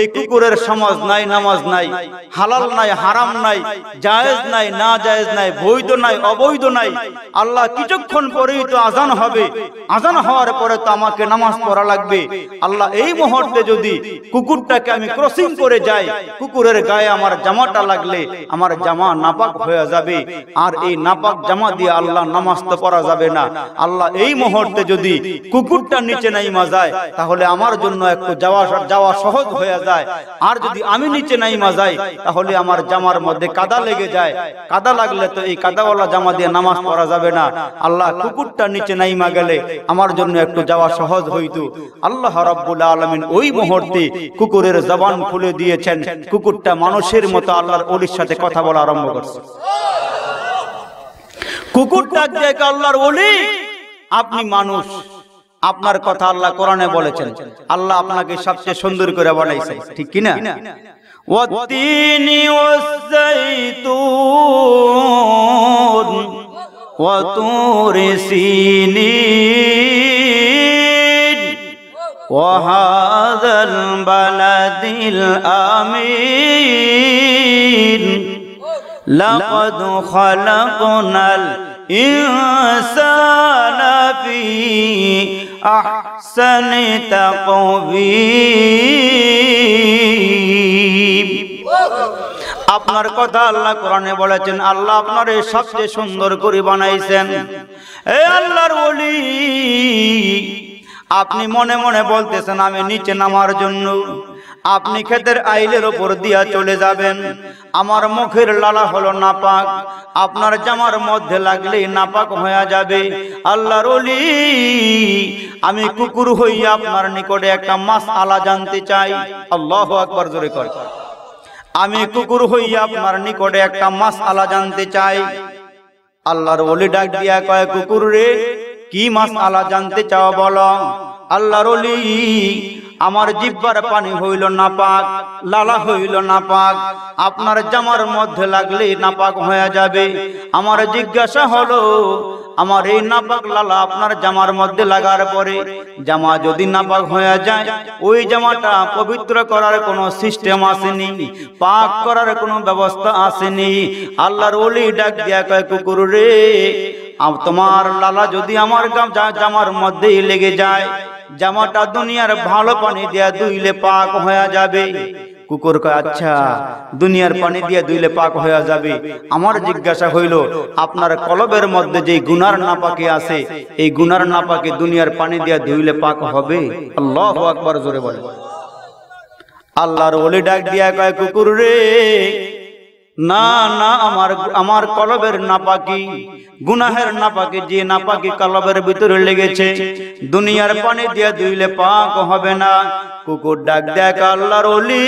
Speaker 1: এই কুকুরের সমাজ নাই, নামাজ নাই, হালাল নাই, হারাম নাই, জায়েজ নাই, না জায়েজ নাই, বৈধ নাই, অবৈধ নাই। আল্লাহ কিছুক্ষণ পরেই তো আজান হবে, আজান হওয়ার পরে তো আমাকে নামাজ পড়া লাগবে। আল্লাহ এই মুহূর্তে যদি কুকুরটাকে আমি ক্রসিং করে যাই, কুকুরের গায়ে আমার জামাটা লাগলে আমার জামা নাপাক হয়ে যাবে, আর এই নাপাক জামা দিয়ে আল্লাহ নামাজ তো পড়া যাবে না। আল্লাহ এই মুহূর্তে যদি কুকুরটা নিচে নাইমা যায় তাহলে আমার জন্য একটু যাওয়া সহজ হয়ে যায়, আর যদি আমি নিচে নাইমা যাই তাহলে আমার জামার মধ্যে কাদা লেগে যায়, কাদা লাগলে তো এই কাদাওয়ালা জামা দিয়ে নামাজ পড়া যাবে না। আল্লাহ কুকুরটা নিচে নাইমা গেলে আমার জন্য একটু যাওয়া সহজ হইতো। আল্লাহ রাব্বুল আলামিন ওই মুহূর্তে কুকুরের জবান খুলে দিয়েছেন, কুকুরটা মানুষের মতো আল্লাহর ওলির সাথে কথা বলা আরম্ভ করছে। কুকুরটা যে আল্লাহর ওলি, আপনি মানুষ, আপনার কথা আল্লাহ কোরআনে বলেছেন, আল্লাহ আপনাকে সবচেয়ে সুন্দর করে বানাইছে, ঠিক কি না? ওয়াতিনি ওয়াযাইতুন ওয়া তুরি সিনিন ওয়া হাযাল বালাদিল আমিন লাকাদ খালাকনাল ইনসানা ফি আহসানি তাকওয়িম। আপনার কথা আল্লাহ কোরআনে বলেছেন, আল্লাহ আপনার এই সবচেয়ে সুন্দর করে বানাইছেন। এ আল্লাহর ওলি, আপনি মনে মনে বলতেছেন আমি নিচে নামার জন্য, আপনি ক্ষেতের আইলের ওপর দিয়া চলে যাবেন, আমার মুখের লালা হলো নাপাক, আপনার জামার মধ্যে লাগলেই নাপাক হয়ে যাবে। আল্লাহর ওলি, আমি কুকুর হইয়া আপনার নিকটে একটা মাসআলা জানতে চাই। আল্লাহু আকবার, জোরে কর। আমি কুকুর হইয়া আপনার নিকটে একটা মাসআলা জানতে চাই। আল্লাহর ওলি ডাক দিয়া কয়, কুকুর রে, কি মাসআলা জানতে চাও বলো। আল্লাহর ওলি, আমার জিহ্বার পানি হইল নাপাক, লালা হইল নাপাক, আপনার জামার মধ্যে লাগলে নাপাক হয়ে যাবে। আমার জিজ্ঞাসা হলো, আমার এই নাপাক লালা আপনার জামার মধ্যে লাগার পরে জামা যদি নাপাক হয়ে যায়, ওই জামাটা পবিত্র করার কোনো সিস্টেম আসেনি, পাক করার কোনো ব্যবস্থা আসেনি। আল্লাহর ওলি ডাক দিয়া কয়, কুকুর রে, তোমার লালা যদি আমার জামার মধ্যেই লেগে যায়, জামাটা দুনিয়ার ভালো পানি দিয়া ধুইলে পাক হয়ে যাবে। কুকুর কয়, আচ্ছা, দুনিয়ার পানি দিয়া ধুইলে পাক হয়ে যাবে। আমার জিজ্ঞাসা হইল, আপনার কলবের মধ্যে যে গুনার নাপাকি আছে, এই গুনার নাপাকি দুনিয়ার পানি দিয়া ধুইলে পাক হবে? আল্লাহু আকবার, জোরে বলে। আল্লাহর ওলি ডাক দিয়া কয়, কুকুর রে, না না, আমার কলবের নাপাকি, গুনাহের নাপাকি, যে নাপাকি কলবের ভিতরে লেগেছে, দুনিয়ার পানি দিয়ে ধুইলে পাক হবে না। কুকুর ডাক দেখ, আল্লাহর ওলি,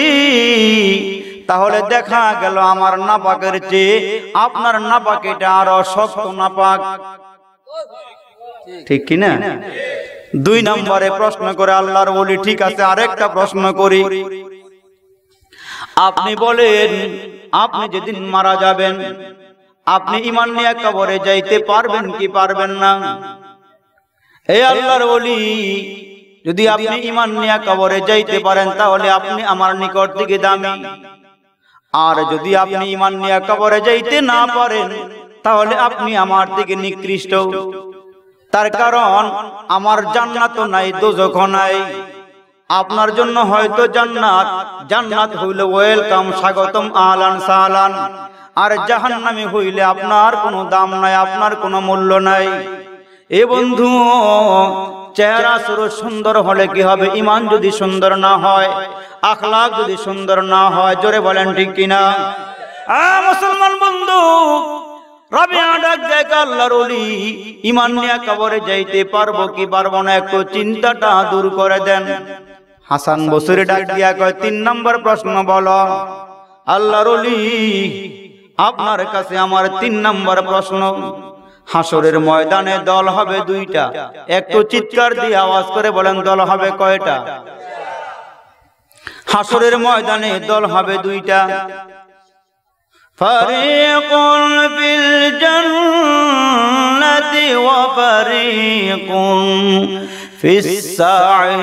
Speaker 1: তাহলে দেখা গেল আমার নাপাকের চেয়ে আপনার নাপাকিটা আরো শক্ত নাপাক, ঠিক কিনা? 2 নম্বরে প্রশ্ন করে আল্লাহর ওলি, ঠিক আছে, আরেকটা প্রশ্ন করি। আপনি বলেন, আপনি যেদিন মারা যাবেন, আপনি ঈমান নিয়ে কবরে যাইতে পারবেন কি পারবেন না? হে আল্লাহর ওলি, যদি আপনি ঈমান নিয়ে কবরে যাইতে পারেন তাহলে আপনি আমার নিকট থেকে দামি, আর যদি আপনি ঈমান নিয়ে কবরে যাইতে না পারেন তাহলে আপনি আমার থেকে নিকৃষ্ট। তার কারণ আমার জান্নাত নাই, দোজখ নাই। আপনার জন্য হয়তো জান্নাত, জান্নাত হইলে ওয়েলকাম, স্বাগতম, আহলান সাহলান, আর জাহান্নামী হইলে আপনার কোনো দাম নাই, আপনার কোনো মূল্য নাই। এ বন্ধু, চেহারা সুরত সুন্দর হলে কি হবে? ঈমান যদি সুন্দর না হয়, আখলাক যদি সুন্দর না হয়, জোরে বলেন ঠিক কিনা? মুসলমান বন্ধু, রাবিয়া ডাক দেখ, আল্লাহর ওলি, ঈমান নিয়ে কবরে যাইতে পারবো কি পারবো না, একটু চিন্তাটা দূর করে দেন। হাসান বসরি ডাক দিয়া কয়, 3 নম্বর প্রশ্ন বলো। আল্লাহর ওলি, আপনার কাছে আমার 3 নম্বর প্রশ্ন। হাসরের ময়দানে দল হবে 2টা, একটু চিৎকার দিয়ে আওয়াজ করে বলেন, দল হবে কয়টা? হাসরের ময়দানে দল হবে 2টা। ফারিকুন ফিল জান্নাতি ওয়া ফারিকুন ফিস সাঈর।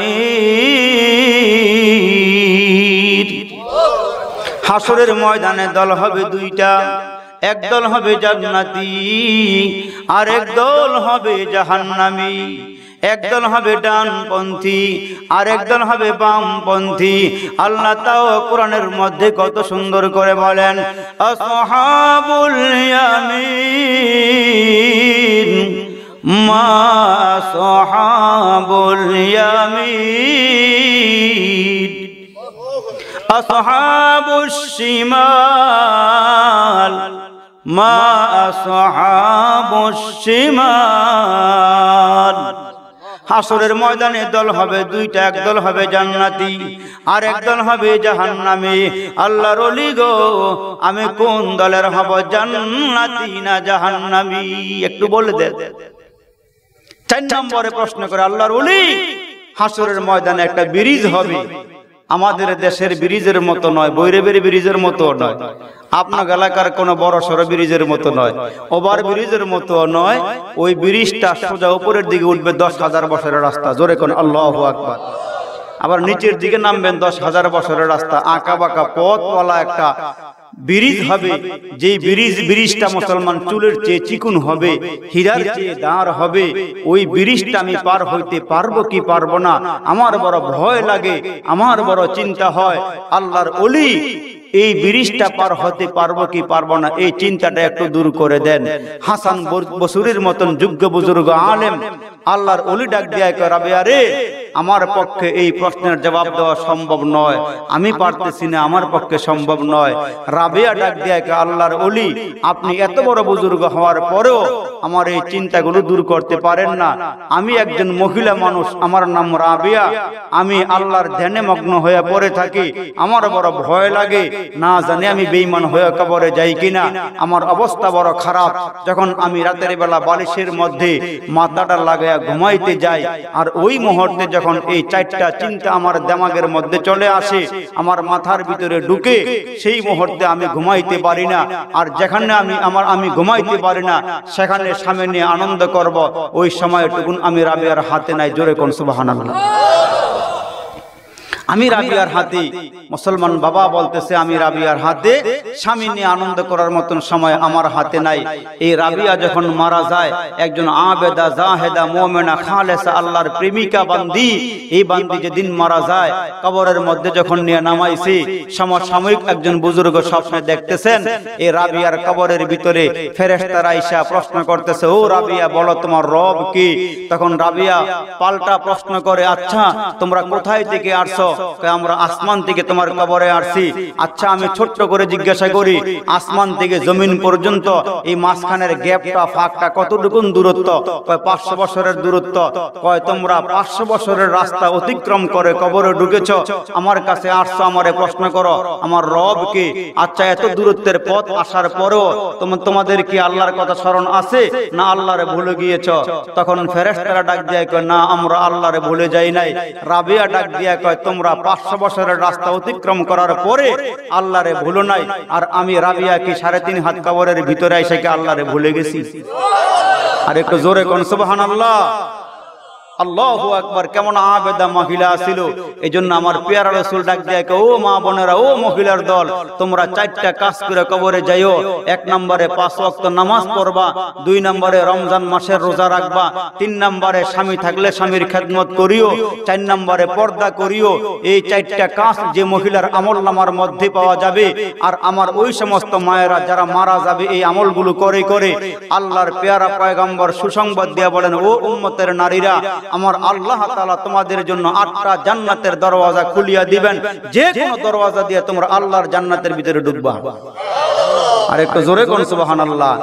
Speaker 1: হাসরের ময়দানে দল হবে দুইটা, এক দল হবে জান্নাতি আর এক দল হবে জাহান্নামী। একদল হবে ডানপন্থী আর একদল হবে বামপন্থী। আল্লাহ তাও কোরআনের মধ্যে কত সুন্দর করে বলেন, আসহাবুল ইয়ামিন মা আসহাবুল ইয়ামিন, আসহাবুশ শিমাল মা আসহাবুশ শিমাল। হাসরের ময়দানে দল হবে দুইটা, একদল হবে জান্নাতি আর একদল হবে জাহান্নামী। আল্লাহর ওলি গো, আমি কোন দলের হব, জান্নাতি না জাহান্নামী? একটু বলে দেন। 4 নম্বরে প্রশ্ন করে আল্লাহর ওলি, হাসরের ময়দানে একটা ব্রিজ হবে, আমাদের দেশের ব্রিজের মতো নয়, বৈরবের ব্রিজের মতো নয়, আপনার এলাকার কোন বড় সড় ব্রিজের মতো নয়, ওভার ব্রিজের মতো নয়। ওই ব্রিজটা সোজা উপরের দিকে উঠবে 10,000 বছরের রাস্তা, জোরে কোন আল্লাহু আকবার। আবার নিচের দিকে নামবেন 10,000 বছরের রাস্তা, আঁকা বাঁকা পথওয়ালা একটা ব্রিজ হবে। যেই ব্রিজটা মুসলমান চুলের চেয়ে চিকুন হবে, হীরার চেয়ে দাঁড় হবে। ওই ব্রিজটা আমি পার হইতে পারবো কি পারবো না, আমার বড় ভয় লাগে, আমার বড় চিন্তা হয়। আল্লাহর ওলি এই ব্রিজটা পার হতে পারবো কি পারবো না, এই চিন্তাটা একটু দূর করে দেন। হাসান বসরির মতন যোগ্য বুজুর্গ আলেম আল্লাহর ওলি ডাক দিয়া কয়, রাবেয়া রে, আমার পক্ষে এই প্রশ্নের জবাব দেওয়া সম্ভব নয়, আমি পারতেছি না, আমার পক্ষে সম্ভব নয়। রাবেয়া ডাক দিয়া কয়, আল্লাহর ওলি, আপনি এত বড় বুজুর্গ হওয়ার পরেও আমার এই চিন্তাগুলো দূর করতে পারেন না। আমি একজন মহিলা মানুষ, আমার নাম রাবেয়া, আমি আল্লাহর ধ্যানে মগ্ন হয়ে পড়ে থাকি, আমার বড় ভয় লাগে, না জানি আমি বেঈমান হয়ে কবরে যাই কিনা। আমার অবস্থা বড় খারাপ, যখন আমি রাতের বেলা বালিশের মধ্যে মাথাটা লাগাইয়া ঘুমাইতে যাই, আর ওই মুহূর্তে যখন এই 4টা চিন্তা আমার দিমাগের মধ্যে চলে আসে, আমার মাথার ভিতরে ঢুকে, সেই মুহূর্তে আমি ঘুমাইতে পারি না। আর যেখানে আমি ঘুমাইতে পারি না, সেখানে স্বামী নিয়ে আনন্দ করব, ওই সময়টুকুন আমি রাবেয়ার হাতে নাই, জোরে কোন সুবহানাল্লাহ। আমি রাবিয়ার হাতে, মুসলমান বাবা বলতেছে আমি রাবিয়ার হাতে, স্বামী নিয়ে আনন্দ করার মতন সময় আমার হাতে নাই। এই রাবিয়া যখন মারা যায়, একজন আবেদা জাহেদা মুমিনা খালেসা আল্লাহর প্রেমিকা বান্দি, এই বান্দি যেদিন মারা যায়, কবরের মধ্যে যখন নিয়ে নামাইছি, সমসাময়িক একজন বুজুর্গ স্বপ্নে দেখতেছেন এই রাবিয়ার কবরের ভিতরে ফেরেশতারা আইসা প্রশ্ন করতেছে, ও রাবিয়া, বলো তোমার রব কি? তখন রাবিয়া পাল্টা প্রশ্ন করে, আচ্ছা তোমরা কোথায় থেকে আসছো? আমরা আসমান থেকে তোমার কবরে আসছি। আচ্ছা আমি ছোট্ট করে জিজ্ঞাসা করি, আসমান থেকে জমিন পর্যন্ত এই মাঝখানের গ্যাপটা, ফাঁকটা কতটুকু দূরত্ব? কয় 500 বছরের দূরত্ব। কয় তোমরা 500 বছরের রাস্তা অতিক্রম করে কবরে ঢুকেছো, আমার কাছে আসছো, আমারে প্রশ্ন করো আমার রব কি? আচ্ছা এত দূরত্বের পথ আসার পরেও তোমাদের কি আল্লাহর কথা স্মরণ আছে না আল্লাহরে ভুলে গিয়েছো? তখন ফেরেশতারা ডাক দিয়ে কয়, না আমরা আল্লাহরে ভুলে যাই নাই। রাবিয়া ডাক দিয়ে কয়, তোমরা 500 বছরের রাস্তা অতিক্রম করার পরে আল্লাহরে ভুলো নাই, আর আমি রাবিয়া কি 3.5 হাত কবরের ভিতরে এসে কি আল্লাহরে ভুলে গেছি? আর একটু জোরে কোন সুবহানাল্লাহ। আল্লাহু আকবার। কেমন আবেদা মহিলা ছিল। এজন্য আমার পেয়ারা রাসূল ডাক দিয়ে কয়, ও মা বোনেরা, ও মহিলার দল, তোমরা 4টা কাজ করে কবরে যাইও। 1 নম্বরে 5 ওয়াক্ত নামাজ পড়বা, 2 নম্বরে রমজান মাসের রোজা রাখবা, 3 নম্বরে স্বামী থাকলে স্বামীর খেদমত করিও, 4 নম্বরে পর্দা করিও। এই 4টা কাজ যে মহিলার আমলনামার মধ্যে পাওয়া যাবে, আর আমার ওই সমস্ত মায়েরা যারা মারা যাবে এই আমলগুলো করে করে, আল্লাহর পেয়ারা পয়গম্বর সুসংবাদ দিয়ে বলেন, ও উম্মতের নারীরা, আমার আল্লাহ তাআলা তোমাদের জন্য 8টা জান্নাতের দরওয়াজা খুলিয়া দিবেন, যে কোনো দরওয়াজা দিয়ে তোমরা আল্লাহর জান্নাতের ভিতরে ঢুকবা। আর একটু জোরে কোন সুবহানাল্লাহ।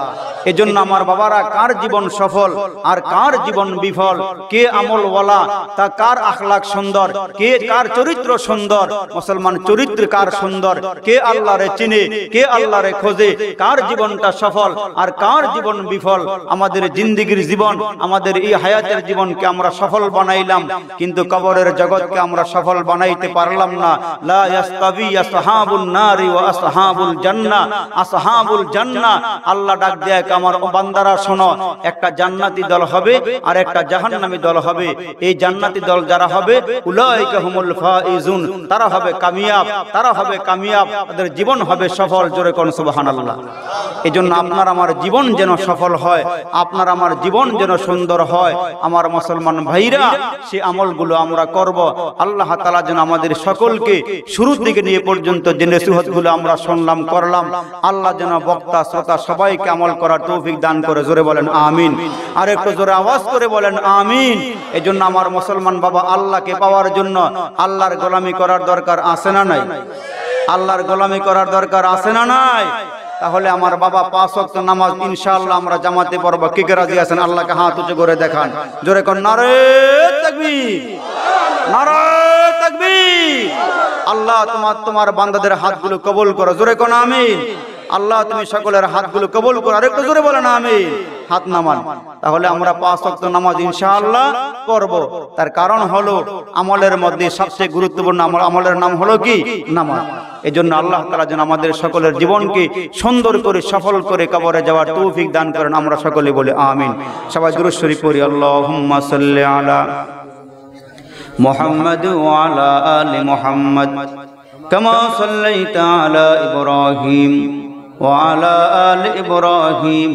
Speaker 1: এজন্য আমার বাবারা, কার জীবন সফল আর কার জীবন বিফল, কে আমলওয়ালা, তা কার আখলাক সুন্দর, কে কার চরিত্র সুন্দর, মুসলমান চরিত্র কার সুন্দর, কে আল্লাহরে চিনে, কে আল্লাহরে খোঁজে, কার জীবনটা সফল আর কার জীবন বিফল। আমাদের জিন্দেগির জীবন, আমাদের এই হায়াতের জীবনকে আমরা সফল বানাইলাম, কিন্তু কবরের জগৎকে আমরা সফল বানাইতে পারলাম না। লা ইয়াস্তাবি আসহাবুন নারি ওয়া আসহাবুল জান্নাহ। আসহাবুল জান্নাহ, আল্লাহ ডাক দেয় উলাইকা আমার বান্দারা শোনো, একটা জান্নাতি দল হবে আর একটা জাহান্নামী দল হবে। এই জান্নাতি দল যারা হবে উলাইকা হুমুল ফাইজুন, তারা হবে কামিয়াব, তারা হবে কামিয়াব, তাদের জীবন হবে সফল। জোরে কোন সুবহানাল্লাহ। এজন্য আপনার আমার জীবন যেন সফল হয়, আপনার আমার জীবন যেন সুন্দর হয়। আমার মুসলমান ভাইরা, সেই আমলগুলো আমরা করব। আল্লাহ তাআলা যেন আমাদের সকলকে শুরু থেকে নিয়ে পর্যন্ত যে নসিহতগুলো আমরা শুনলাম করলাম, আল্লাহ যেন বক্তা শ্রোতা সবাইকে আমল করার তৌফিক দান করে। জোরে বলেন আমিন। আর একটু জোরে আওয়াজ করে বলেন আমিন। এজন্য আমার মুসলমান বাবা, আল্লাহকে পাওয়ার জন্য আল্লাহর গোলামি করার দরকার আছে না নাই? আল্লাহর গোলামি করার দরকার আছে না নাই? তাহলে আমার বাবা 5 ওয়াক্ত নামাজ ইনশাআল্লাহ আমরা জামাতে পড়ব। কে কে রাজি আছেন? আল্লাহকে হাত উঁচু করে দেখান। জোরে কোন নারে তাকবীর, নারে তাকবীর। আল্লাহ তোমার বান্দাদের হাতগুলো কবুল করো। জোরে কোন আমিন। আল্লাহ তুমি সকলের হাতগুলো কবুল করো। আর একটু জোরে বলেন আমিন। হাত নামান। তাহলে আমরা 5 ওয়াক্ত নামাজ ইনশাআল্লাহ পড়ব। তার কারণ হলো আমলের মধ্যে সবচেয়ে গুরুত্বপূর্ণ আমলের নাম হলো কি? নামাজ। এজন্য আল্লাহ তাআলা যেন আমাদের সকলের জীবনকে সুন্দর করে সফল করে কবরে যাওয়ার তৌফিক দান করেন। আমরা সকলে বলি আমিন। সবাই দুরূদ শরীফ পড়ি। আল্লাহুম্মা সাল্লি আলা মুহাম্মাদ ওয়া আলা আলি মুহাম্মাদ কামা সাল্লাইতা আলা ইব্রাহিম ওয়া আলা আলি ইব্রাহিম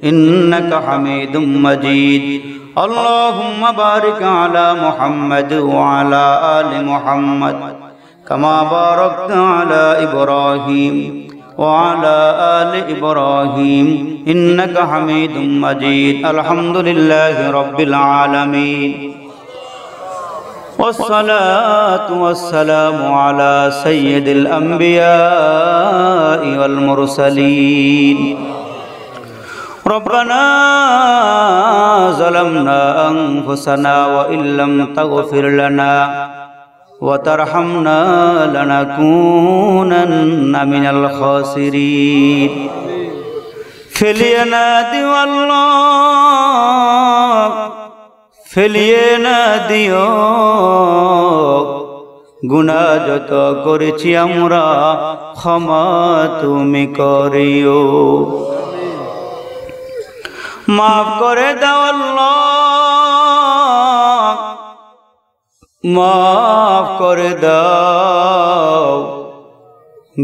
Speaker 1: ইন্নাকা হামিদুম মাজিদ। আল্লাহুম্মা বারিক আলা মুহাম্মাদ ওয়া আলা আলি মুহাম্মাদ কামা বারাকতা আলা ইব্রাহিম ওয়া আলা আলি ইব্রাহিম ইন্নাকা হামিদুম মাজিদ। আলহামদুলিল্লাহি রাব্বিল আলামিন। والصلاة والسلام على سيد الأنبياء والمرسلين. ربنا ظلمنا أنفسنا وإن لم تغفر لنا وترحمنا لنكونن من الخاسرين. ফেলিয়ে না দিও আল্লাহ, ফেলিয়ে না দিও, গুনাহ যত করেছি আমরা ক্ষমা তুমি করিও। মাফ করে দাও আল্লাহ, মাফ করে দাও,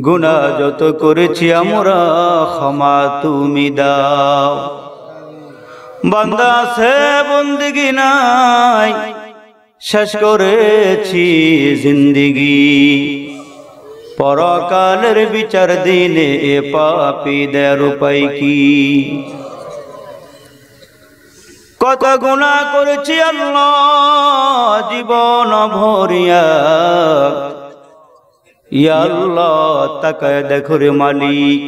Speaker 1: গুনাহ যত করেছি আমরা ক্ষমা তুমি দাও। বান্দা সে বন্দেগি নাই, শেষ করেছি জিন্দেগি, পরকালের বিচার দিনে এ পাপীদের উপায় কি? কত গুনাহ করেছি আল্লাহ জীবন ভরিয়া, ইয়া আল্লাহ তাকায় দেখো রে মালিক।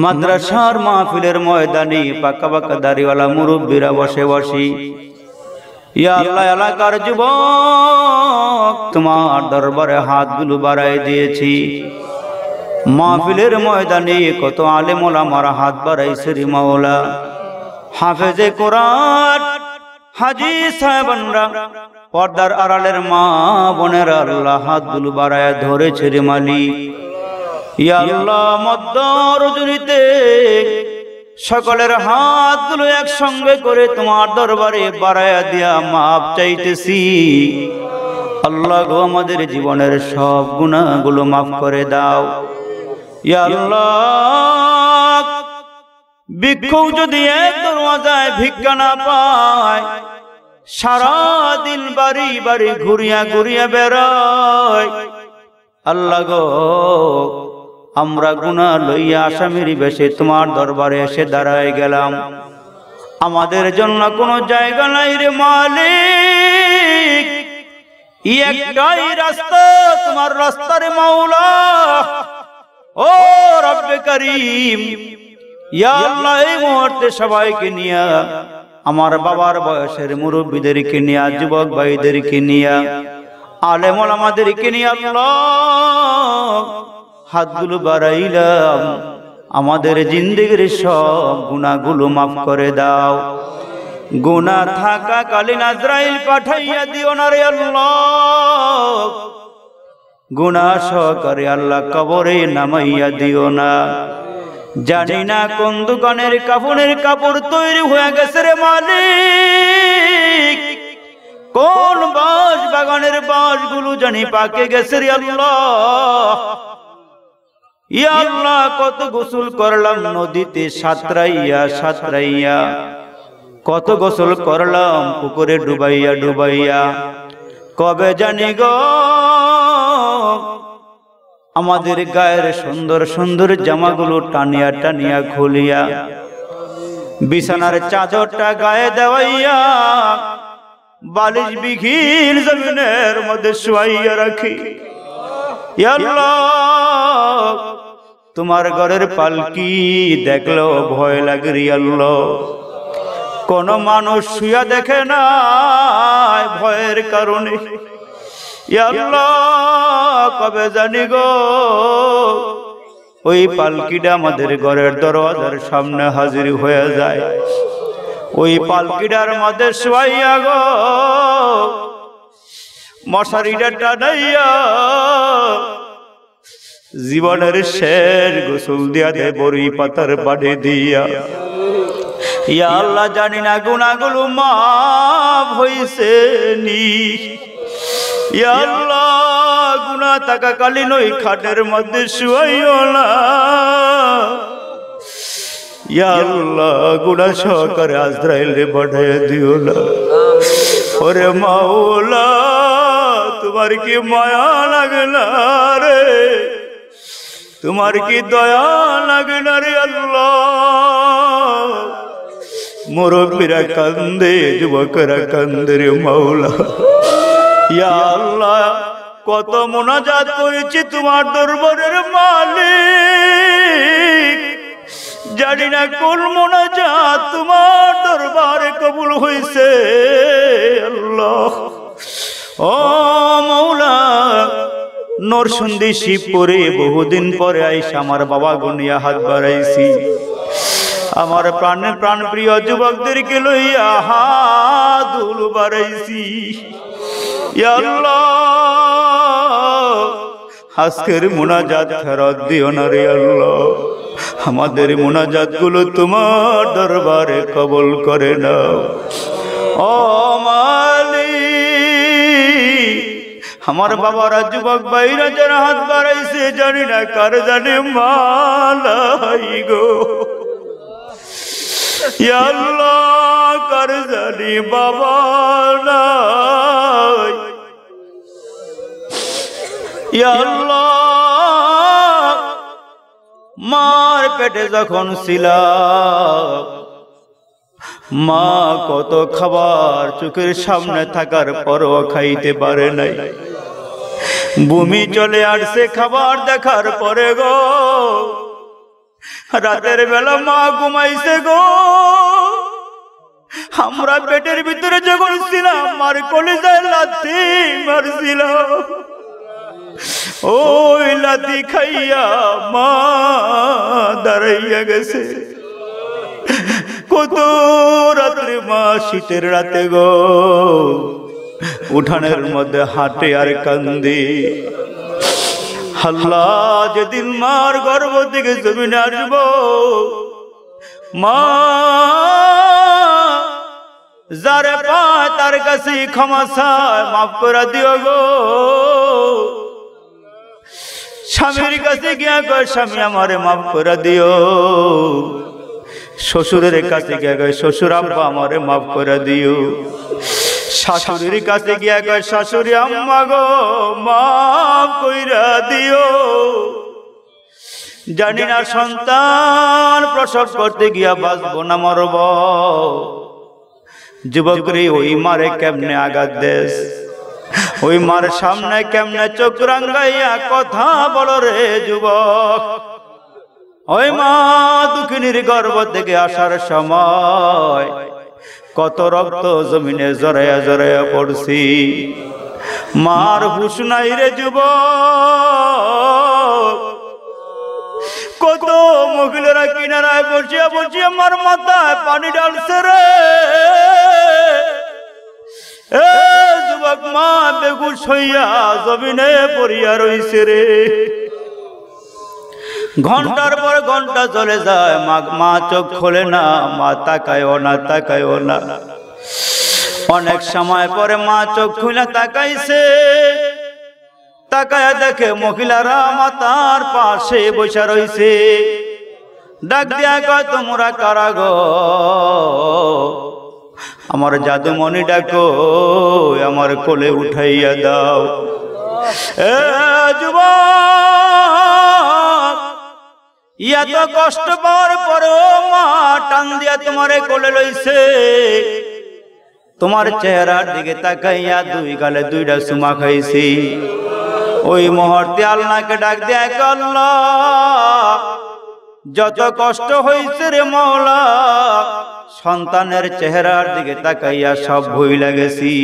Speaker 1: মাদ্রাসার মাহফিলের ময়দানে পাকা পাকা দাড়িওয়ালা মুরব্বীরা বসে বসি, ইয়া আল্লাহ এলাকার যুবক তোমার দরবারে হাতগুলো বাড়াই দিয়েছি। মাহফিলের ময়দানে কত আলেম ওলামারা হাত বাড়াইছে রে মাওলা। হাফেজে কোরআন হাজী সাহেবানরা, পর্দার আড়ালের মা বোনেরা আল্লাহ হাতগুলো বাড়ায় ধরেছে রে মালিক। ইয়া আল্লাহ মধ্য রজনীতে সকলের হাতগুলো একসঙ্গে করে তোমার দরবারে বাড়ায়া দিয়া মাপ চাইতেছি। আল্লাহ গো আমাদের জীবনের সব গুনাহগুলো মাফ করে দাও। ইয়া আল্লাহ ভিক্ষুক যদি এক দরওয়াজায় ভিক্ষা না পায়, সারাদিন বাড়ি বাড়ি ঘুরিয়া ঘুরিয়া বেড়ায়। আল্লাহ গো আমরা গুনাহ লইয়া আসামির বেশে তোমার দরবারে এসে দাঁড়ায় গেলাম, আমাদের জন্য কোনো জায়গা নাই রে মালিক। একটাই রাস্তা, তোমার রাস্তা রে মাওলা। ও রব্বে করিম, ইয়া আল্লাহ এই মুহূর্তে সবাইকে নিয়া, আমার বাবার বয়সের মুরব্বীদেরকে নিয়া, যুবক ভাইদেরকে নিয়া, আলেম ওলামাদেরকে নিয়া আল্লাহ হাতগুলো বাড়াইলাম। আমাদের জিন্দেগির সব গুনাহগুলো মাফ করে দাও। গুনাহ থাকা কালীন আজরাইল পাঠাইয়া দিও না রে আল্লাহ। গুনাহ সহকারে আল্লাহ কবরে নামাইয়া দিও না। জানি না কোন দোকানের কাফনের কাপড় তৈরি হয়ে গেছে রে মালিক, কোন বাঁশ বাগানের বাঁশগুলো জানি পাকে গেছে রে আল্লাহ। ইয়া আল্লাহ, কত গোসল করলাম নদীতে সাঁতরাইয়া সাঁতরাইয়া, কত গোসল করলাম পুকুরে ডুবাইয়া ডুবাইয়া। কবে জানি গো আমাদের গায়ের সুন্দর সুন্দর জামাগুলো টানিয়া টানিয়া খুলিয়া বিছানার চাদরটা গায়ে দেওয়াইয়া বালিশ বিঘিন জমিনের মধ্যে শুয়াইয়া রাখি। ইয়া আল্লাহ, তোমার ঘরের পালকি দেখলো ভয় লাগে রে আল্লাহ। কোন মানুষ শুয়া দেখে না ভয়ের কারণে। ইয়া আল্লাহ, কবে জানি গো ওই পালকিটা আমাদের ঘরের দরওয়াজার সামনে হাজির হয়ে যায়। ওই পালকিটার মধ্যে শুয়াইয়া গো মশারিটা টানাইয়া জীবনের শেষ গোসল দিয়া দে বড়ি পাতার বাড়ি দিয়া। ইয়া আল্লাহ, জানি না গুনাহগুলো মাফ হইছে নি। ইয়া আল্লাহ, গুনাহ থাকাকালীন ওই খাটের মধ্যে শুয়াইও না। ইয়া আল্লাহ, গুনাহ সহকারে আজরাইলে পাঠাইয়া দিও না। ওরে মাওলা, তোমার কি মায়া লাগে না রে, তোমার কি দয়া লাগে না রে আল্লাহ। মুরব্বিরা কান্দে, যুবকরা কান্দে রে মাওলা। ইয়া আল্লাহ, কত মুনাজাত করেছি তোমার দরবারের মালিক, জানি না কোন মুনাজাত তোমার দরবারে কবুল হইছে আল্লাহ। ও মাওলা, নরসিংদী শিবপুরে বহুদিন পরে আইসা আমার বাবা গুনিয়া হাত বাড়াইছি। আমার প্রাণ প্রিয় যুবকদেরকে লইয়া হাত বাড়াইছি। ইয়া আল্লাহ, আজকের মুনাজাত ফেরত দিও না রে আল্লাহ। আমাদের মুনাজাত গুলো তোমার দরবারে কবুল করে নাও। ও মালিক, আমার বাবারা যুবক ভাইরা যারা হাত বাড়াইছে, জানি না কার জানে মালাই গো। ইয়া আল্লাহ, কার জানি বাবা নাই। ইয়া আল্লাহ, মার পেটে যখন ছিলাম মা কত খাবার চোখের সামনে থাকার পরও খাইতে পারে নাই। বমি চলে আসছে খাবার দেখার পরে গো। রাতের বেলা মা ঘুমাইছে গো। আমরা পেটের ভিতরে যখন ছিলাম মার কলিজায় লাথি মারছিলাম। ওই লাথি খাইয়া মা দাঁড়াইয়া গেছে। কত রাত্রে মা শীতের রাতে গো উঠানের মধ্যে হাঁটে আর কান্দে। আল্লাহ, যেদিন মার গর্ভ থেকে জমিনে আসব, মা যারে পায় তার কাছে ক্ষমা চায়, মাফ করে দিও গো। স্বামীর কাছে গিয়া কয়, স্বামী আমারে মাফ করে দিও। শ্বশুরের কাছে গিয়া কয়, শ্বশুর আব্বা আমারে মাফ করে দিও। শাশুড়ির কাছে গিয়া কয়, শাশুড়ি আম্মা গো মাফ কইরা দিও। জানি না সন্তান প্রসব করতে গিয়া বাঁচবো না মরব। যুবকরে ওই মারে কেমনে আঘাত দেশ, ওই মার সামনে কেমনে চোখ রাঙ্গাইয়া কথা বলো রে যুবক। ওই মা দুঃখিনীর গর্ভ থেকে আসার সময় কত রক্ত জমিনে জড়াইয়া জড়াইয়া পড়ছি। মার হুশ নাই রে যুবক। কত মহিলারা কিনারায় বসিয়া বসিয়া মার মাথায় পানি ঢালছে রে। এ যুবক, মা বেগুস হইয়া জমিনে পড়িয়া রইছে রে। ঘন্টার পর ঘন্টা চলে যায়, মা চোখ খোলে না, মা তাকায়ও না, তাকায়ও না। অনেক সময় পরে মা চোখ খুলে তাকাইছে, তাকায় দেখে মহিলারা মাতার পাশে বসে রইছে। ডাক দিয়া কয়, তোমরা কারা গো? আমার জাদুমণি ডাকো, আমার কোলে উঠাইয়া দাও। এ যুবক, এত কষ্ট পাওয়ার পরেও মা টান দিয়া তোমারে কোলে লইছে। তোমার চেহারার দিকে তাকাইয়া দুই গালে দুইটা চুমা খাইছি। ওই মুহূর্তে আল্লাহকে ডাক দিয়া, আল্লাহ যত কষ্ট হইছে রে মওলা, সন্তানের চেহারার দিকে তাকাইয়া সব ভুইলা গেছি।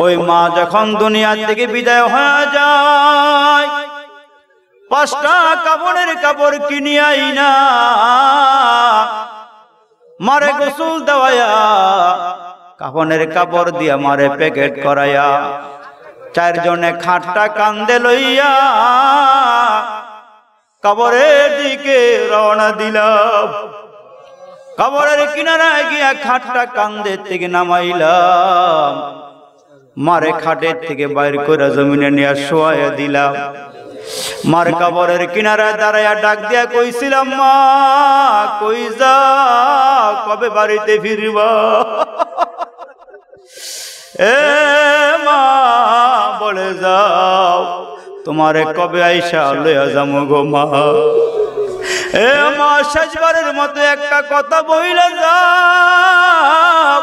Speaker 1: ওই মা যখন দুনিয়া থেকে বিদায় হয়ে যায়, 5টা কাপড়ের কাপড় কিনে আইনা মারে গোসল দেওয়ায়া, কাপড়ের কাপড় দিয়া মারে প্যাকেট করাইয়া, 4 জনে খাটটা কান্দে লইয়া কবরের দিকে রওনা দিলাম। কবরের কিনারায় গিয়া খাটটা কান্দে থেকে নামাইলাম, মারে খাটের থেকে বাইর করে জমিনে নিয়ে শোয়াইয়া দিলাম। মার কবরের কিনারায় দাঁড়াইয়া ডাক দিয়া কইছিলাম, মা কই যাও, কবে বাড়িতে ফিরবা? এ মা বলে যাও, তোমারে কবে আইসা লইয়া যামু গো মা। এ মা শেষবারের মতো একটা কথা বইলা যাও।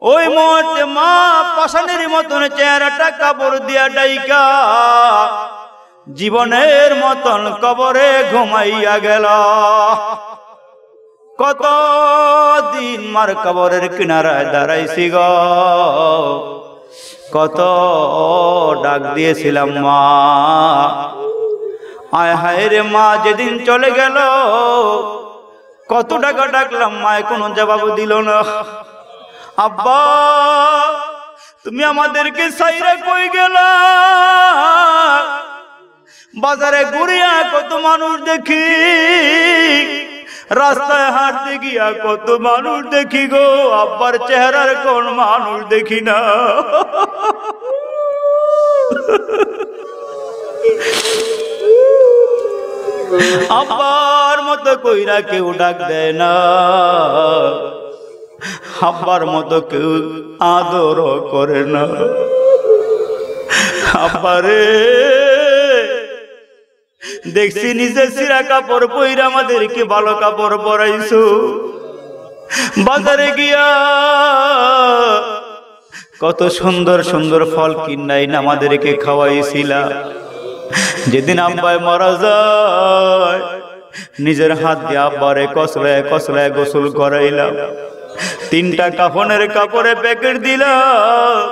Speaker 1: ওই মুহূর্তে মা পাষাণের মতন চেহারাটা কাপড় দিয়া ডাইকা জীবনের মতন কবরে ঘুমাইয়া গেল। কতদিন মার কবরের কিনারায় দাঁড়াইছি গো, কত ডাক দিয়েছিলাম মা। আয় হায় রে মা, যেদিন চলে গেল কত টাকা ডাকলাম, মায় কোনো জবাব দিল না। আব্বা তুমি আমাদেরকে সাইরা কই গেলা? বাজারে ঘুরিয়া কত মানুষ দেখি, রাস্তায় হাঁটতে গিয়া কত মানুষ দেখি গো, আব্বার চেহারার কোন মানুষ দেখি না। আব্বার মতো কইরা কেউ ডাক দেয় না, আব্বার মতো কেউ আদর করে না। আব্বারে দেখছি নিজের ছিঁড়া কাপড় পইরা আমাদেরকে ভালো কাপড় পরাইছো, বাজারে গিয়া কত সুন্দর সুন্দর ফল কিনাই না আমাদেরকে খাওয়াইছিলা। যেদিন আব্বাই মারা যায় নিজের হাত দিয়ে আব্বারে কসলায় কসলায় গোসল করাইলাম, 3টা কাফনের কাপড়ে প্যাকেট দিলাম।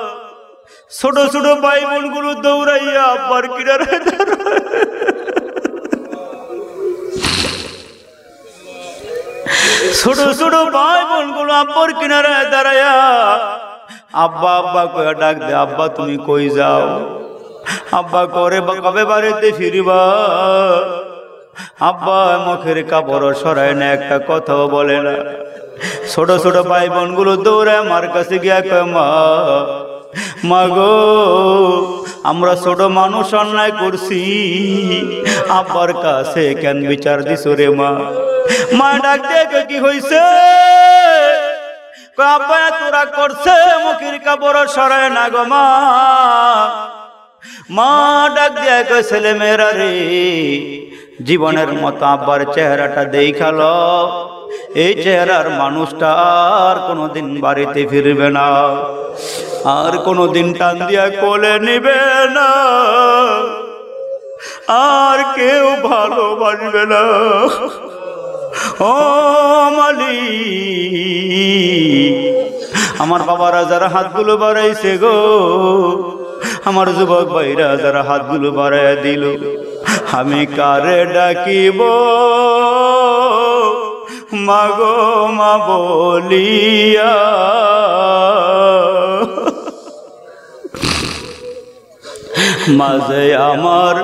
Speaker 1: ছোট ছোট ভাই বোন গুলো দৌড়াইয়া আব্বার কিনারে, ছোট ছোট ভাই বোন গুলো আব্বার কিনারে দাঁড়াইয়া আব্বা আব্বা কয়ে ডাক দে, আব্বা তুমি কই যাও? আব্বা করে কবে বাড়িতে ফিরবা? আব্বা মুখের কাপড় সরায় না, একটা কথাও বলে না। ছোট ছোট ভাই বোন গুলো দৌড়ায় মার কাছে গিয়া কয়, মা মা গো, আমরা ছোট মানুষ অন্যায় করছি, আব্বার কাছে কেন বিচার দিছো রে মা? মা ডাক দেখে কি হইছে? আব্বা তোরা করছে, মুখের কাপড় সরায় না গো মা। মা ডাক দিয়া কয়, ছেলে মেয়েরা রে, জীবনের মতো আব্বার চেহারাটা দেখালো, এই চেহারার মানুষটা আর কোনোদিন বাড়িতে ফিরবে না, আর কোনোদিন টান দিয়া কোলে নিবে না, আর কেউ ভালোবাসবে না। ও মালি, আমার বাবারা যারা হাতগুলো বাড়াইছে গো, আমার যুবক ভাইরা যারা হাতগুলো বাড়াইয়া দিল, আমি কারে ডাকিব মাগো মা বলিয়া? মাঝে আমার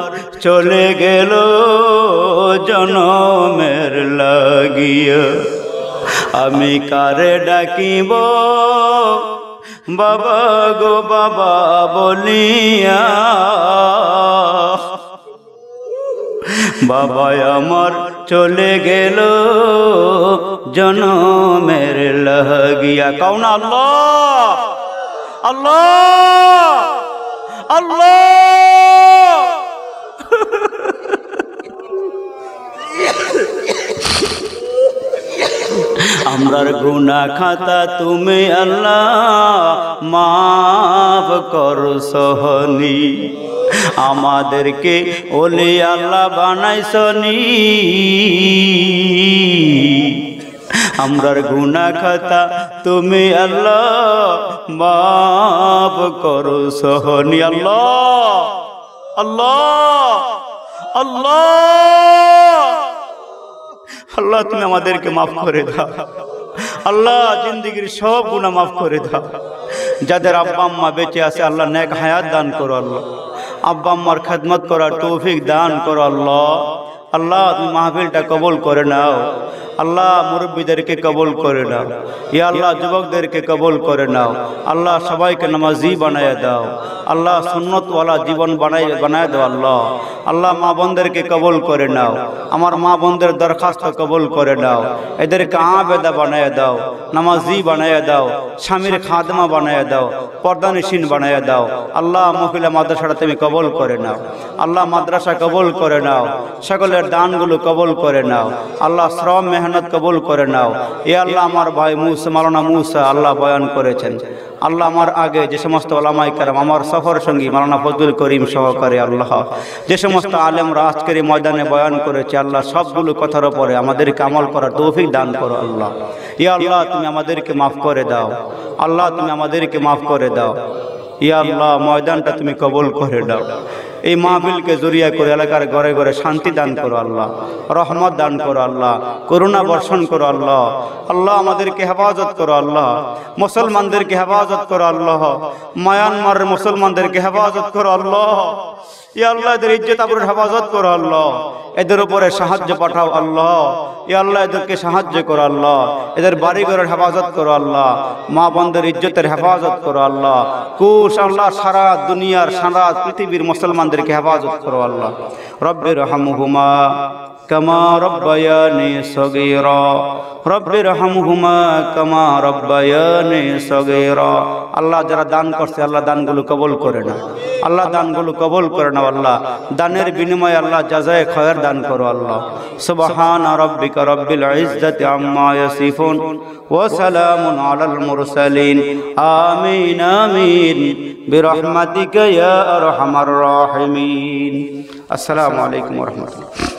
Speaker 1: চলে গেল জনমের লাগিয়া, আমি কারে ডাকিব বাবা গো বাবা বলিয়া। বাবা আমার চলে গেল জনমের লাগিয়া। কৌন আল্লাহ আল্লাহ আল্লাহ। আমরার গুনাহ খাতা তুমি আল্লাহ মাফ করো সহনি, আমাদেরকে ওলি আল্লাহ বানাইছনি। আমরার গুনাহ খাতা তুমি আল্লাহ মাফ করো সহনি। আল্লাহ আল্লাহ আল্লাহ আল্লাহ তুমি আমাদেরকে মাফ করে দাও। আল্লাহ জিন্দেগির সব গুনাহ মাফ করে দাও। যাদের আব্বা আম্মা বেঁচে আছে আল্লাহ নেক হায়াত দান করো। আল্লাহ আব্বা আম্মার খেদমত করার তৌফিক দান করো। আল্লাহ আল্লাহ তুমি মাহফিলটা কবুল করে নাও। আল্লাহ মুরব্বীদেরকে কবুল করে নাও। ইয়া আল্লাহ যুবকদেরকে কবুল করে নাও। আল্লাহ সবাইকে নামাজি বানায় দাও। আল্লাহ সুন্নতওয়ালা জীবন বানায় দাও। আল্লাহ আল্লাহ মা বোনদেরকে কবুল করে নাও। আমার মা বোনদের দরখাস্ত কবুল করে নাও। এদেরকে আবেদা বানায় দাও, নামাজি বানায় দাও, স্বামীর খাদমা বানায় দাও, পর্দানিসীন বানায় দাও। আল্লাহ মহিলা মাদ্রাসাটা তুমি কবুল করে নাও। আল্লাহ মাদ্রাসা কবুল করে নাও। সকলের দানগুলো কবুল করে নাও। আল্লাহ শ্রম মেহনত কবুল করে নাও। এ আল্লাহ আমার ভাই মুসা মাওলানা মুসা আল্লাহ বয়ান করেছেন। আল্লাহ আমার আগে যে সমস্ত ওলামায়ে কেরাম, আমার সফর সঙ্গী মাওলানা ফজলুল করিম সহকারে আল্লাহ যে সমস্ত আলেমরা আজকের এই ময়দানে বয়ান করেছে, আল্লাহ সবগুলো কথার উপরে আমাদেরকে আমল করার তৌফিক দান করো। আল্লাহ ইয়া আল্লাহ তুমি আমাদেরকে মাফ করে দাও। আল্লাহ তুমি আমাদেরকে মাফ করে দাও। ইয়া আল্লাহ ময়দানটা তুমি কবুল করে দাও। এই মাহফিলকে জরিয়া করে এলাকার ঘরে ঘরে শান্তি দান করো। আল্লাহ রহমত দান করো। আল্লাহ করুণা বর্ষণ করো। আল্লাহ আল্লাহ আমাদেরকে হেফাজত করো। আল্লাহ মুসলমানদেরকে হেফাজত করো। আল্লাহ মায়ানমারের মুসলমানদেরকে হেফাজত করো। আল্লাহ ইয়া আল্লাহ এদের ইজ্জত আবরুর হেফাজত করো। আল্লাহ এদের উপরে সাহায্য পাঠাও। আল্লাহ ইয়া আল্লাহ এদেরকে সাহায্য করো। আল্লাহ এদের বাড়িঘরের হেফাজত করো। আল্লাহ মা বোনদের ইজ্জতের হেফাজত করো। আল্লাহ কুশ আল্লাহ সারা দুনিয়ার সারা পৃথিবীর মুসলমানদেরকে হেফাজত করো। আল্লাহ রব্বির রহমহুমা কামা রব্বায়ানি সগীরা, রব্বির রহমহুমা কামা রব্বায়ানি সগীরা। আল্লাহ যারা দান করছে আল্লাহ দানগুলো কবুল করে না। আল্লাহ দানগুলো কবুল করে নাও। আল্লাহ দানের বিনিময়ে আল্লাহ জাযায়ে খয়র দান করো। আল্লাহ সুবহানা রাব্বিকা রাব্বিল ইজ্জাতি আম্মা ইয়াসিফুন ওয়া সালামুন আলাল মুরসালিন। আমিন আমিন বিরহমাতিকা ইয়া আরহামার রাহিমিন। আসসালামু আলাইকুম ওয়া রাহমাতুল্লাহ।